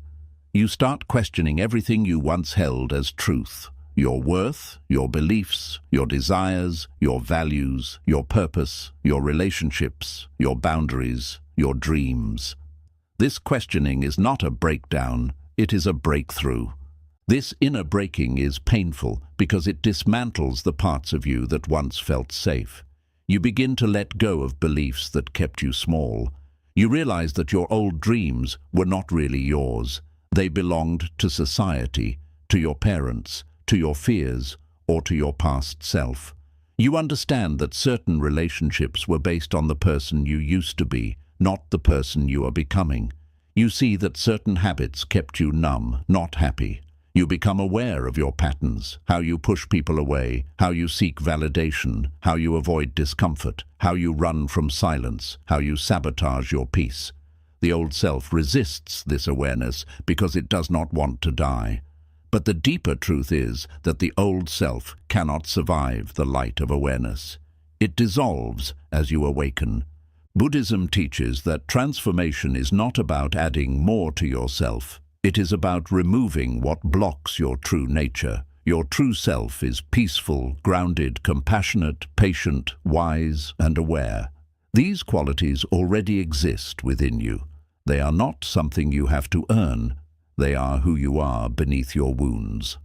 Speaker 1: You start questioning everything you once held as truth. Your worth, your beliefs, your desires, your values, your purpose, your relationships, your boundaries, your dreams. This questioning is not a breakdown, it is a breakthrough. This inner breaking is painful because it dismantles the parts of you that once felt safe. You begin to let go of beliefs that kept you small. You realize that your old dreams were not really yours. They belonged to society, to your parents, to your fears, or to your past self. You understand that certain relationships were based on the person you used to be, not the person you are becoming. You see that certain habits kept you numb, not happy. You become aware of your patterns, how you push people away, how you seek validation, how you avoid discomfort, how you run from silence, how you sabotage your peace. The old self resists this awareness because it does not want to die. But the deeper truth is that the old self cannot survive the light of awareness. It dissolves as you awaken. Buddhism teaches that transformation is not about adding more to yourself. It is about removing what blocks your true nature. Your true self is peaceful, grounded, compassionate, patient, wise, and aware. These qualities already exist within you. They are not something you have to earn. They are who you are beneath your wounds.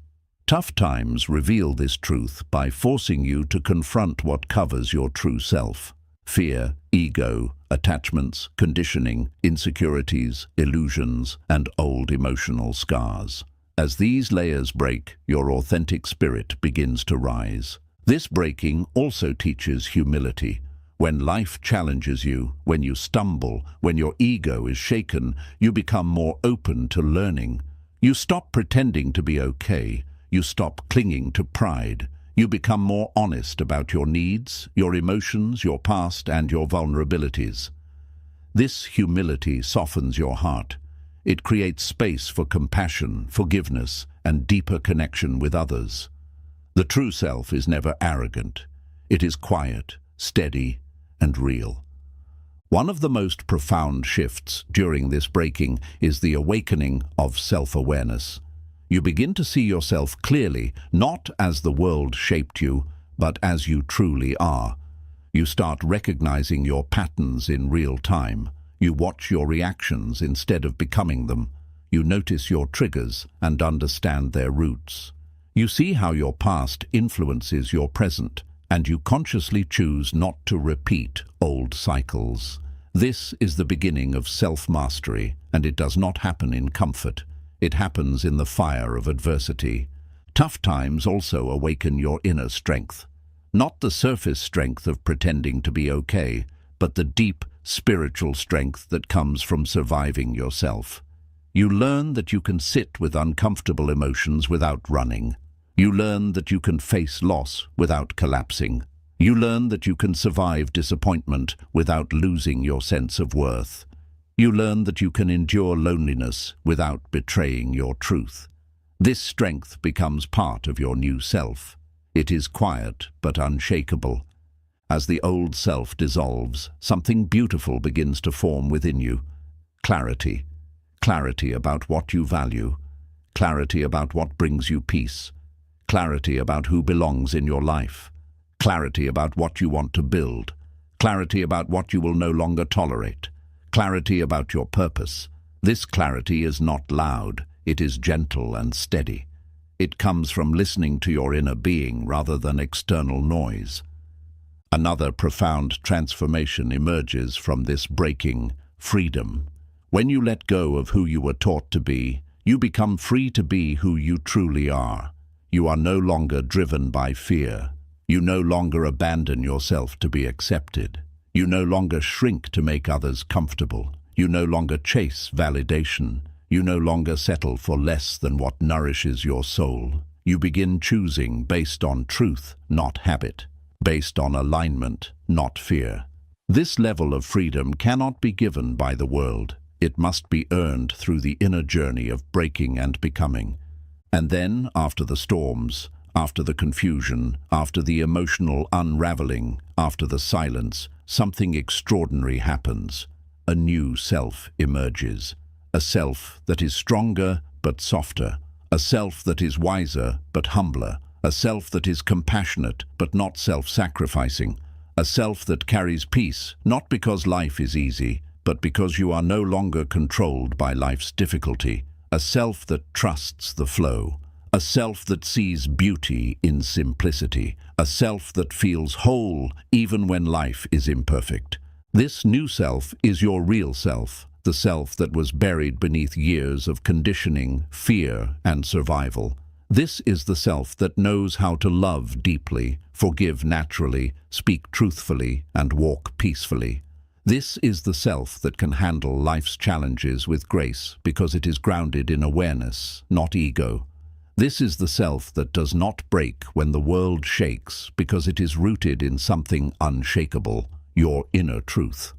Speaker 1: Tough times reveal this truth by forcing you to confront what covers your true self. Fear, ego, attachments, conditioning, insecurities, illusions, and old emotional scars. As these layers break, your authentic spirit begins to rise. This breaking also teaches humility. When life challenges you, when you stumble, when your ego is shaken, you become more open to learning. You stop pretending to be okay. You stop clinging to pride. You become more honest about your needs, your emotions, your past, and your vulnerabilities. This humility softens your heart. It creates space for compassion, forgiveness, and deeper connection with others. The true self is never arrogant. It is quiet, steady, and real. One of the most profound shifts during this breaking is the awakening of self-awareness. You begin to see yourself clearly, not as the world shaped you, but as you truly are. You start recognizing your patterns in real time. You watch your reactions instead of becoming them. You notice your triggers and understand their roots. You see how your past influences your present, and you consciously choose not to repeat old cycles. This is the beginning of self-mastery, and it does not happen in comfort. It happens in the fire of adversity. Tough times also awaken your inner strength. Not the surface strength of pretending to be okay, but the deep, spiritual strength that comes from surviving yourself. You learn that you can sit with uncomfortable emotions without running. You learn that you can face loss without collapsing. You learn that you can survive disappointment without losing your sense of worth. You learn that you can endure loneliness without betraying your truth. This strength becomes part of your new self. It is quiet but unshakable. As the old self dissolves, something beautiful begins to form within you. Clarity. Clarity about what you value. Clarity about what brings you peace. Clarity about who belongs in your life. Clarity about what you want to build. Clarity about what you will no longer tolerate. Clarity about your purpose. This clarity is not loud. It is gentle and steady. It comes from listening to your inner being rather than external noise. Another profound transformation emerges from this breaking: freedom. When you let go of who you were taught to be, you become free to be who you truly are. You are no longer driven by fear. You no longer abandon yourself to be accepted. You no longer shrink to make others comfortable. You no longer chase validation. You no longer settle for less than what nourishes your soul. You begin choosing based on truth, not habit. Based on alignment, not fear. This level of freedom cannot be given by the world. It must be earned through the inner journey of breaking and becoming. And then, after the storms, after the confusion, after the emotional unraveling, after the silence, something extraordinary happens. A new self emerges. A self that is stronger but softer. A self that is wiser but humbler. A self that is compassionate but not self-sacrificing. A self that carries peace, not because life is easy, but because you are no longer controlled by life's difficulty. A self that trusts the flow. A self that sees beauty in simplicity. A self that feels whole even when life is imperfect. This new self is your real self, the self that was buried beneath years of conditioning, fear, and survival. This is the self that knows how to love deeply, forgive naturally, speak truthfully, and walk peacefully. This is the self that can handle life's challenges with grace because it is grounded in awareness, not ego. This is the self that does not break when the world shakes because it is rooted in something unshakable, your inner truth.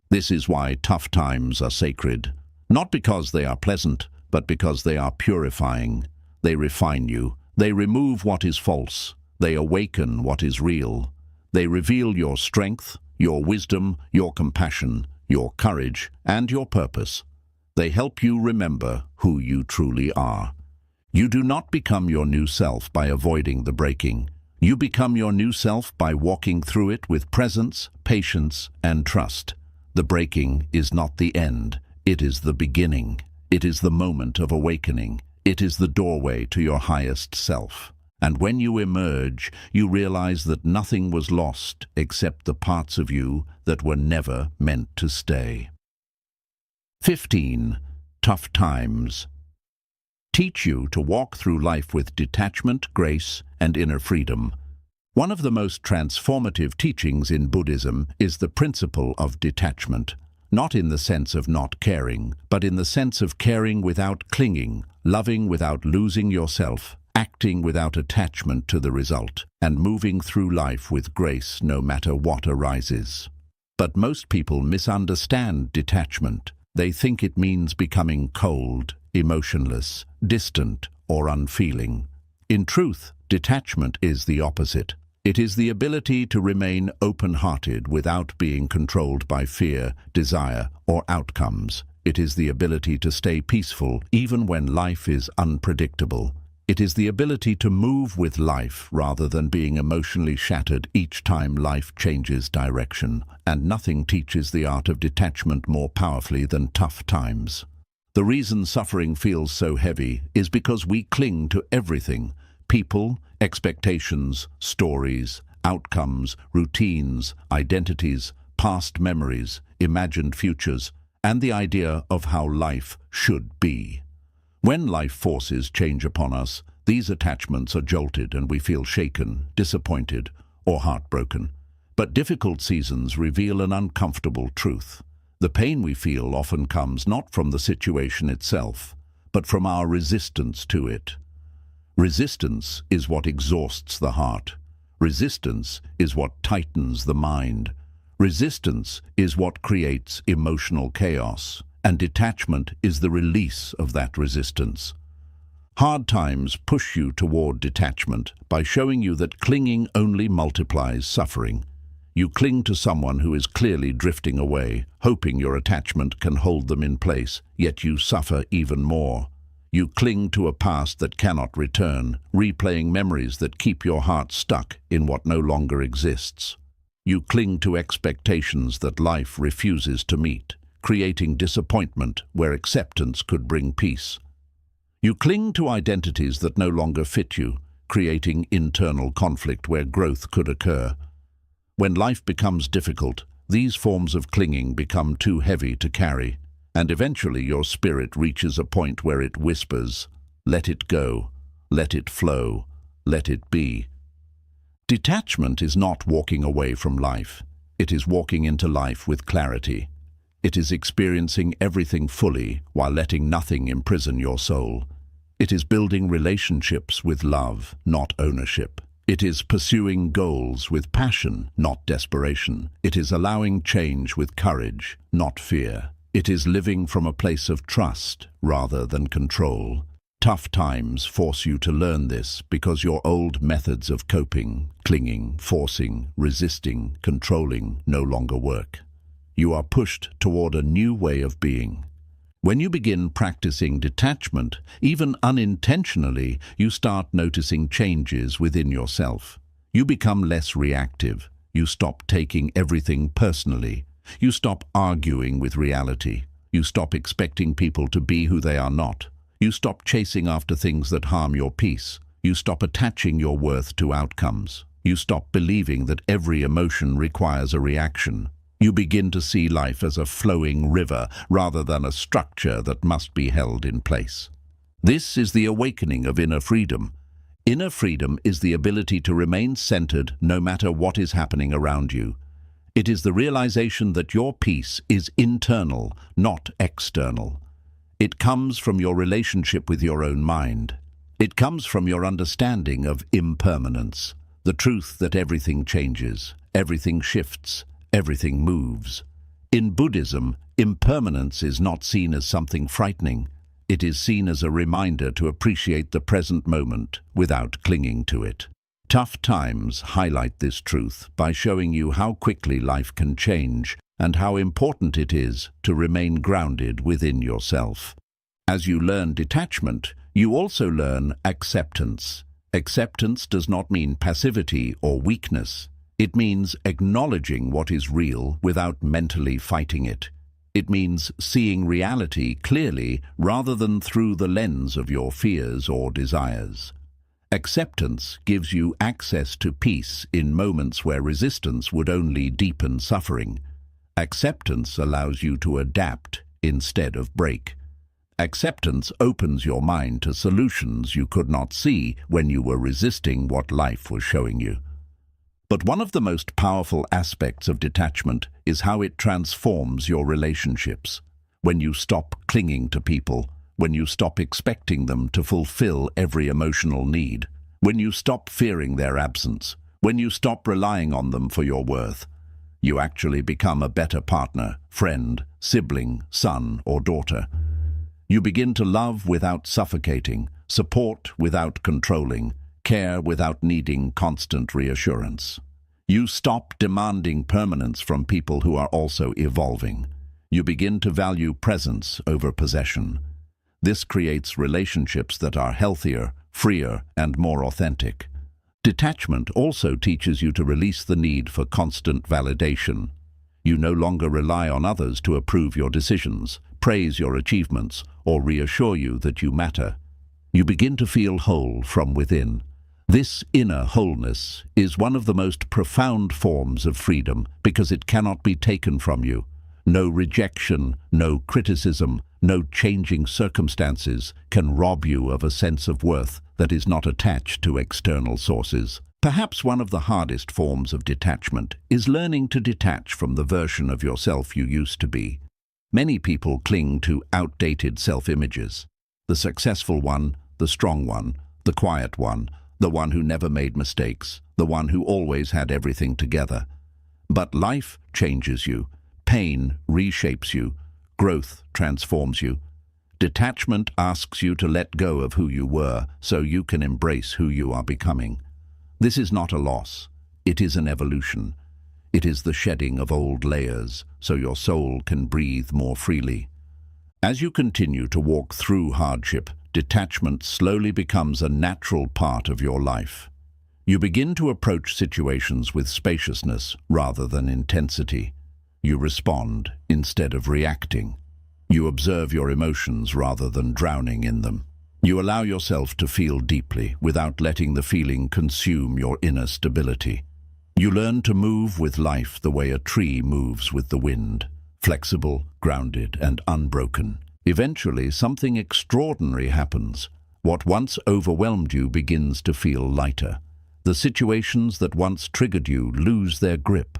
Speaker 1: This is why tough times are sacred, not because they are pleasant, but because they are purifying. They refine you. They remove what is false. They awaken what is real. They reveal your strength, your wisdom, your compassion, your courage, and your purpose. They help you remember who you truly are. You do not become your new self by avoiding the breaking. You become your new self by walking through it with presence, patience, and trust. The breaking is not the end, it is the beginning. It is the moment of awakening. It is the doorway to your highest self. And when you emerge, you realize that nothing was lost except the parts of you that were never meant to stay. 15. Tough times. Teach you to walk through life with detachment, grace, and inner freedom. One of the most transformative teachings in Buddhism is the principle of detachment, not in the sense of not caring, but in the sense of caring without clinging, loving without losing yourself, acting without attachment to the result, and moving through life with grace no matter what arises. But most people misunderstand detachment. They think it means becoming cold, emotionless, distant, or unfeeling. In truth, detachment is the opposite. It is the ability to remain open-hearted without being controlled by fear, desire, or outcomes. It is the ability to stay peaceful even when life is unpredictable. It is the ability to move with life rather than being emotionally shattered each time life changes direction. And nothing teaches the art of detachment more powerfully than tough times. The reason suffering feels so heavy is because we cling to everything: people, expectations, stories, outcomes, routines, identities, past memories, imagined futures, and the idea of how life should be. When life forces change upon us, these attachments are jolted and we feel shaken, disappointed, or heartbroken. But difficult seasons reveal an uncomfortable truth. The pain we feel often comes not from the situation itself, but from our resistance to it. Resistance is what exhausts the heart. Resistance is what tightens the mind. Resistance is what creates emotional chaos, and detachment is the release of that resistance. Hard times push you toward detachment by showing you that clinging only multiplies suffering. You cling to someone who is clearly drifting away, hoping your attachment can hold them in place, yet you suffer even more. You cling to a past that cannot return, replaying memories that keep your heart stuck in what no longer exists. You cling to expectations that life refuses to meet, creating disappointment where acceptance could bring peace. You cling to identities that no longer fit you, creating internal conflict where growth could occur. When life becomes difficult, these forms of clinging become too heavy to carry, and eventually your spirit reaches a point where it whispers, "Let it go, let it flow, let it be." Detachment is not walking away from life. It is walking into life with clarity. It is experiencing everything fully while letting nothing imprison your soul. It is building relationships with love, not ownership. It is pursuing goals with passion, not desperation. It is allowing change with courage, not fear. It is living from a place of trust rather than control. Tough times force you to learn this because your old methods of coping, clinging, forcing, resisting, controlling no longer work. You are pushed toward a new way of being. When you begin practicing detachment, even unintentionally, you start noticing changes within yourself. You become less reactive. You stop taking everything personally. You stop arguing with reality. You stop expecting people to be who they are not. You stop chasing after things that harm your peace. You stop attaching your worth to outcomes. You stop believing that every emotion requires a reaction. You begin to see life as a flowing river rather than a structure that must be held in place. This is the awakening of inner freedom. Inner freedom is the ability to remain centered no matter what is happening around you. It is the realization that your peace is internal, not external. It comes from your relationship with your own mind. It comes from your understanding of impermanence, the truth that everything changes, everything shifts, everything moves. In Buddhism, impermanence is not seen as something frightening. It is seen as a reminder to appreciate the present moment without clinging to it. Tough times highlight this truth by showing you how quickly life can change and how important it is to remain grounded within yourself. As you learn detachment, you also learn acceptance. Acceptance does not mean passivity or weakness. It means acknowledging what is real without mentally fighting it. It means seeing reality clearly rather than through the lens of your fears or desires. Acceptance gives you access to peace in moments where resistance would only deepen suffering. Acceptance allows you to adapt instead of break. Acceptance opens your mind to solutions you could not see when you were resisting what life was showing you. But one of the most powerful aspects of detachment is how it transforms your relationships. When you stop clinging to people, when you stop expecting them to fulfill every emotional need, when you stop fearing their absence, when you stop relying on them for your worth, you actually become a better partner, friend, sibling, son, or daughter. You begin to love without suffocating, support without controlling, care without needing constant reassurance. You stop demanding permanence from people who are also evolving. You begin to value presence over possession. This creates relationships that are healthier, freer, and more authentic. Detachment also teaches you to release the need for constant validation. You no longer rely on others to approve your decisions, praise your achievements, or reassure you that you matter. You begin to feel whole from within. This inner wholeness is one of the most profound forms of freedom because it cannot be taken from you. No rejection, no criticism, no changing circumstances can rob you of a sense of worth that is not attached to external sources. Perhaps one of the hardest forms of detachment is learning to detach from the version of yourself you used to be. Many people cling to outdated self-images. The successful one, the strong one, the quiet one, the one who never made mistakes, the one who always had everything together. But life changes you. Pain reshapes you. Growth transforms you. Detachment asks you to let go of who you were so you can embrace who you are becoming. This is not a loss. It is an evolution. It is the shedding of old layers so your soul can breathe more freely. As you continue to walk through hardship, detachment slowly becomes a natural part of your life. You begin to approach situations with spaciousness rather than intensity. You respond instead of reacting. You observe your emotions rather than drowning in them. You allow yourself to feel deeply without letting the feeling consume your inner stability. You learn to move with life the way a tree moves with the wind, flexible, grounded, and unbroken. Eventually, something extraordinary happens. What once overwhelmed you begins to feel lighter. The situations that once triggered you lose their grip.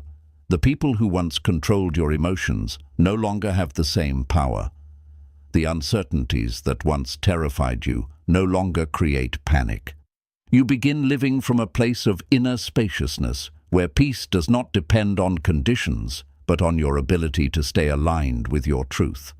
Speaker 1: The people who once controlled your emotions no longer have the same power. The uncertainties that once terrified you no longer create panic. You begin living from a place of inner spaciousness, where peace does not depend on conditions, but on your ability to stay aligned with your truth.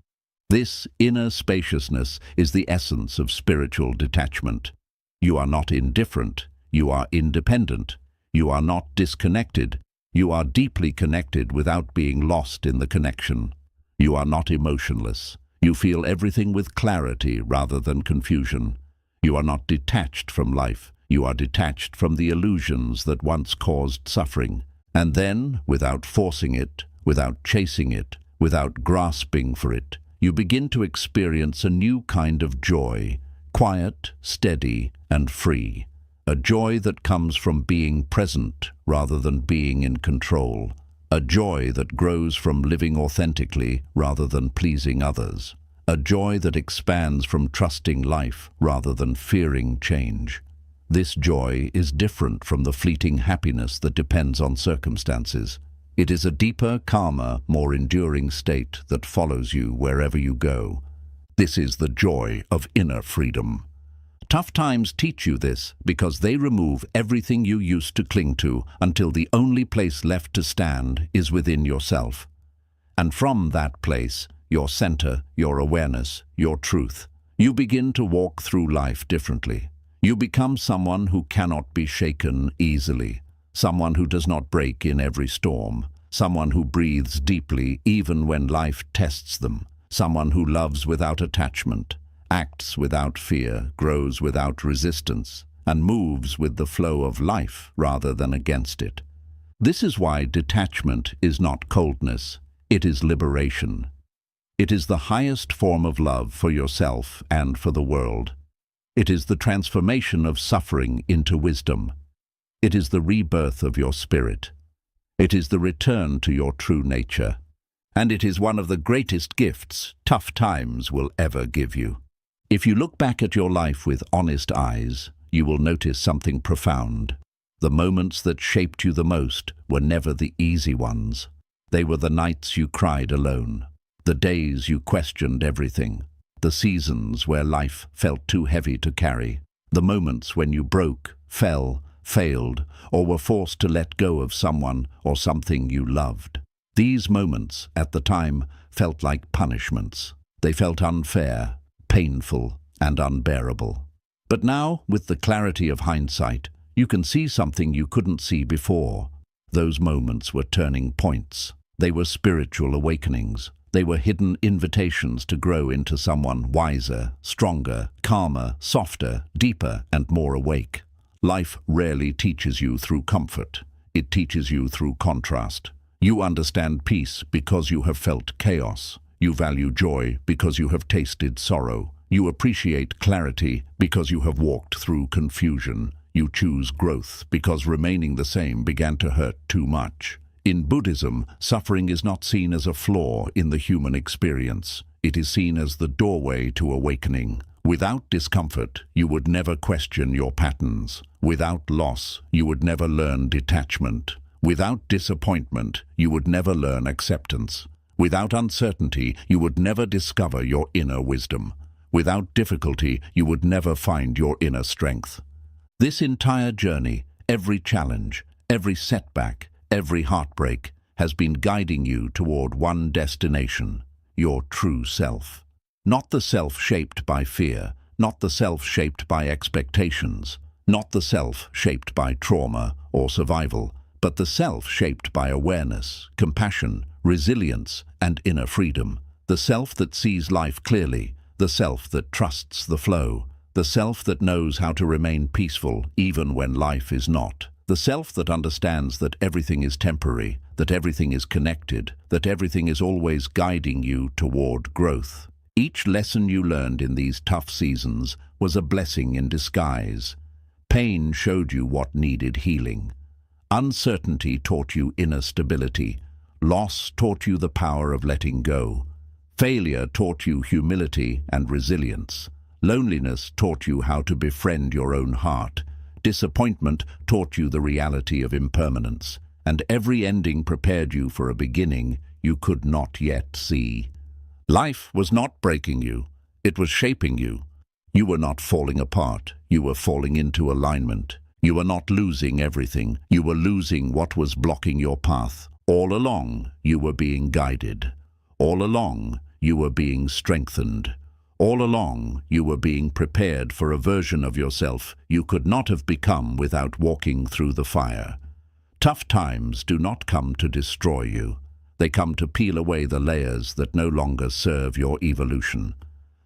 Speaker 1: This inner spaciousness is the essence of spiritual detachment. You are not indifferent. You are independent. You are not disconnected. You are deeply connected without being lost in the connection. You are not emotionless. You feel everything with clarity rather than confusion. You are not detached from life. You are detached from the illusions that once caused suffering. And then, without forcing it, without chasing it, without grasping for it, you begin to experience a new kind of joy, quiet, steady, and free. A joy that comes from being present rather than being in control. A joy that grows from living authentically rather than pleasing others. A joy that expands from trusting life rather than fearing change. This joy is different from the fleeting happiness that depends on circumstances. It is a deeper, calmer, more enduring state that follows you wherever you go. This is the joy of inner freedom. Tough times teach you this because they remove everything you used to cling to until the only place left to stand is within yourself. And from that place, your center, your awareness, your truth, you begin to walk through life differently. You become someone who cannot be shaken easily, someone who does not break in every storm, someone who breathes deeply even when life tests them, someone who loves without attachment, acts without fear, grows without resistance, and moves with the flow of life rather than against it. This is why detachment is not coldness, it is liberation. It is the highest form of love for yourself and for the world. It is the transformation of suffering into wisdom. It is the rebirth of your spirit. It is the return to your true nature. And it is one of the greatest gifts tough times will ever give you. If you look back at your life with honest eyes, you will notice something profound. The moments that shaped you the most were never the easy ones. They were the nights you cried alone, the days you questioned everything, the seasons where life felt too heavy to carry, the moments when you broke, fell, failed, or were forced to let go of someone or something you loved. These moments, at the time, felt like punishments. They felt unfair, painful, and unbearable. But now, with the clarity of hindsight, you can see something you couldn't see before. Those moments were turning points. They were spiritual awakenings. They were hidden invitations to grow into someone wiser, stronger, calmer, softer, deeper, and more awake. Life rarely teaches you through comfort. It teaches you through contrast. You understand peace because you have felt chaos. You value joy because you have tasted sorrow. You appreciate clarity because you have walked through confusion. You choose growth because remaining the same began to hurt too much. In Buddhism, suffering is not seen as a flaw in the human experience. It is seen as the doorway to awakening. Without discomfort, you would never question your patterns. Without loss, you would never learn detachment. Without disappointment, you would never learn acceptance. Without uncertainty, you would never discover your inner wisdom. Without difficulty, you would never find your inner strength. This entire journey, every challenge, every setback, every heartbreak, has been guiding you toward one destination, your true self. Not the self shaped by fear, not the self shaped by expectations, not the self shaped by trauma or survival, but the self shaped by awareness, compassion, resilience, and inner freedom. The self that sees life clearly, the self that trusts the flow, the self that knows how to remain peaceful even when life is not. The self that understands that everything is temporary, that everything is connected, that everything is always guiding you toward growth. Each lesson you learned in these tough seasons was a blessing in disguise. Pain showed you what needed healing. Uncertainty taught you inner stability. Loss taught you the power of letting go. Failure taught you humility and resilience. Loneliness taught you how to befriend your own heart. Disappointment taught you the reality of impermanence. And every ending prepared you for a beginning you could not yet see. Life was not breaking you. It was shaping you. You were not falling apart. You were falling into alignment. You were not losing everything. You were losing what was blocking your path. All along, you were being guided. All along, you were being strengthened. All along, you were being prepared for a version of yourself you could not have become without walking through the fire. Tough times do not come to destroy you. They come to peel away the layers that no longer serve your evolution.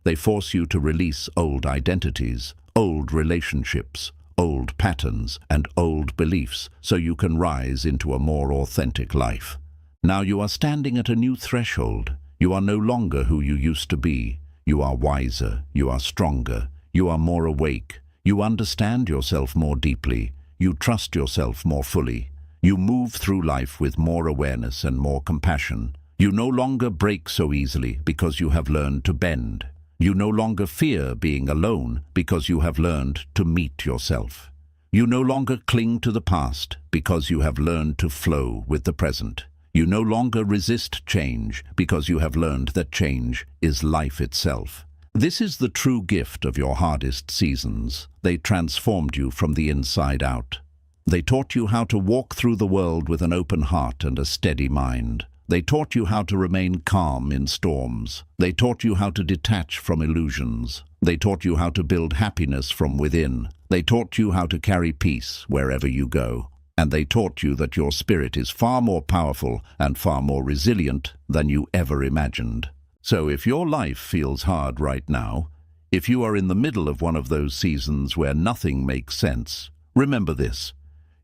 Speaker 1: They force you to release old identities, old relationships, old patterns, and old beliefs so you can rise into a more authentic life. Now you are standing at a new threshold. You are no longer who you used to be. You are wiser, you are stronger, you are more awake. You understand yourself more deeply. You trust yourself more fully. You move through life with more awareness and more compassion. You no longer break so easily because you have learned to bend. You no longer fear being alone because you have learned to meet yourself. You no longer cling to the past because you have learned to flow with the present. You no longer resist change because you have learned that change is life itself. This is the true gift of your hardest seasons. They transformed you from the inside out. They taught you how to walk through the world with an open heart and a steady mind. They taught you how to remain calm in storms. They taught you how to detach from illusions. They taught you how to build happiness from within. They taught you how to carry peace wherever you go. And they taught you that your spirit is far more powerful and far more resilient than you ever imagined. So if your life feels hard right now, If you are in the middle of one of those seasons where nothing makes sense, remember this: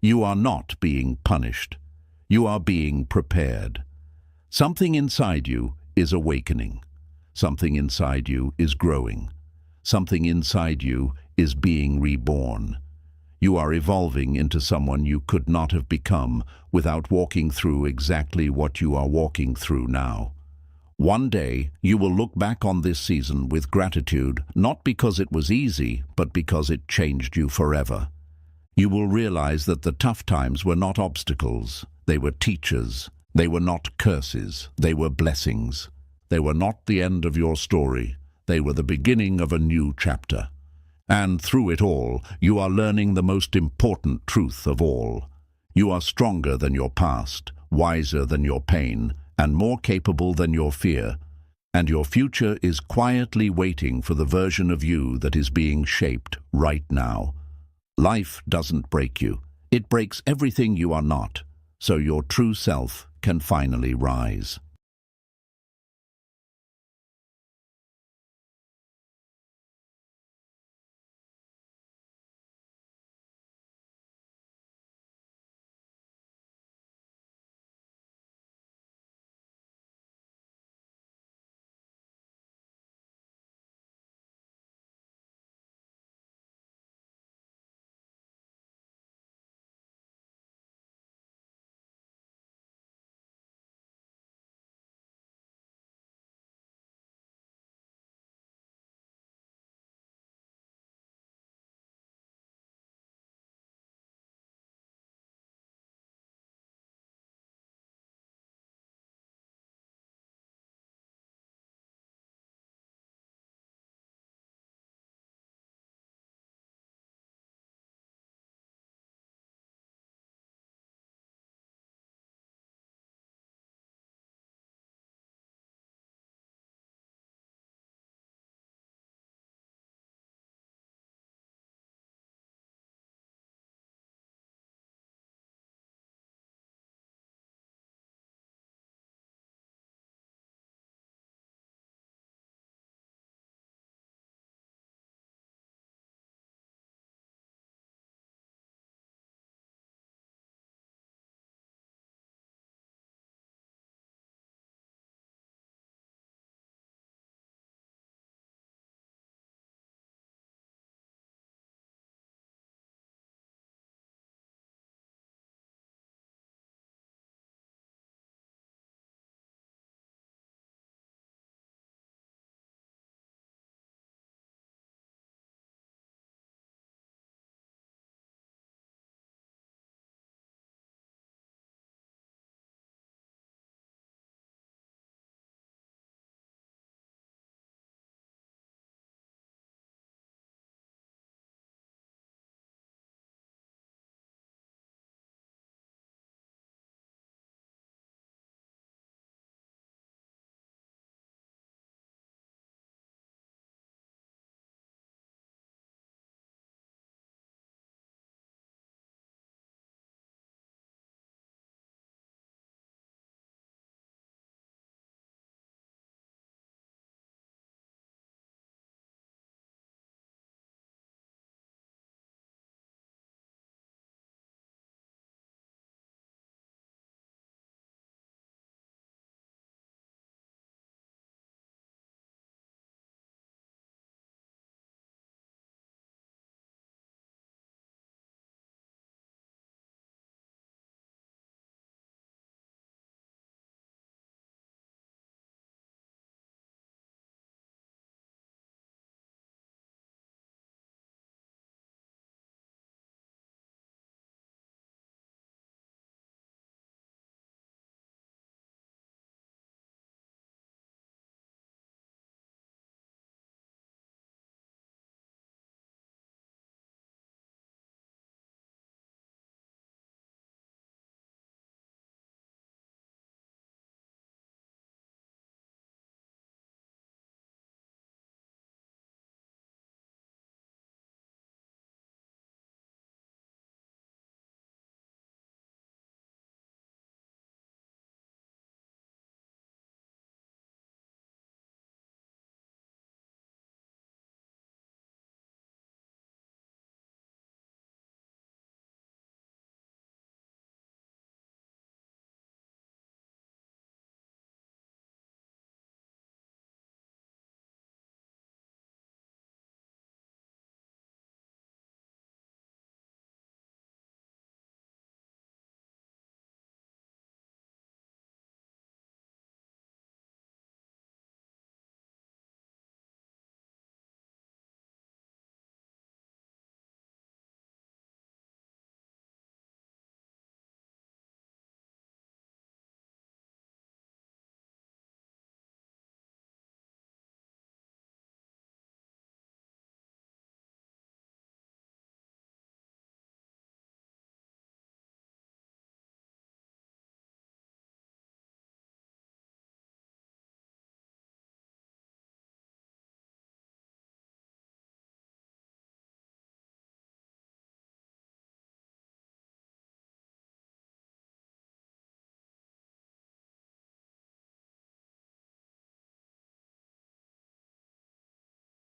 Speaker 1: you are not being punished. You are being prepared. Something inside you is awakening. Something inside you is growing. Something inside you is being reborn. You are evolving into someone you could not have become without walking through exactly what you are walking through now. One day, you will look back on this season with gratitude, not because it was easy, but because it changed you forever. You will realize that the tough times were not obstacles. They were teachers. They were not curses. They were blessings. They were not the end of your story. They were the beginning of a new chapter. And through it all, you are learning the most important truth of all. You are stronger than your past, wiser than your pain, and more capable than your fear. And your future is quietly waiting for the version of you that is being shaped right now. Life doesn't break you. It breaks everything you are not, so your true self can finally rise.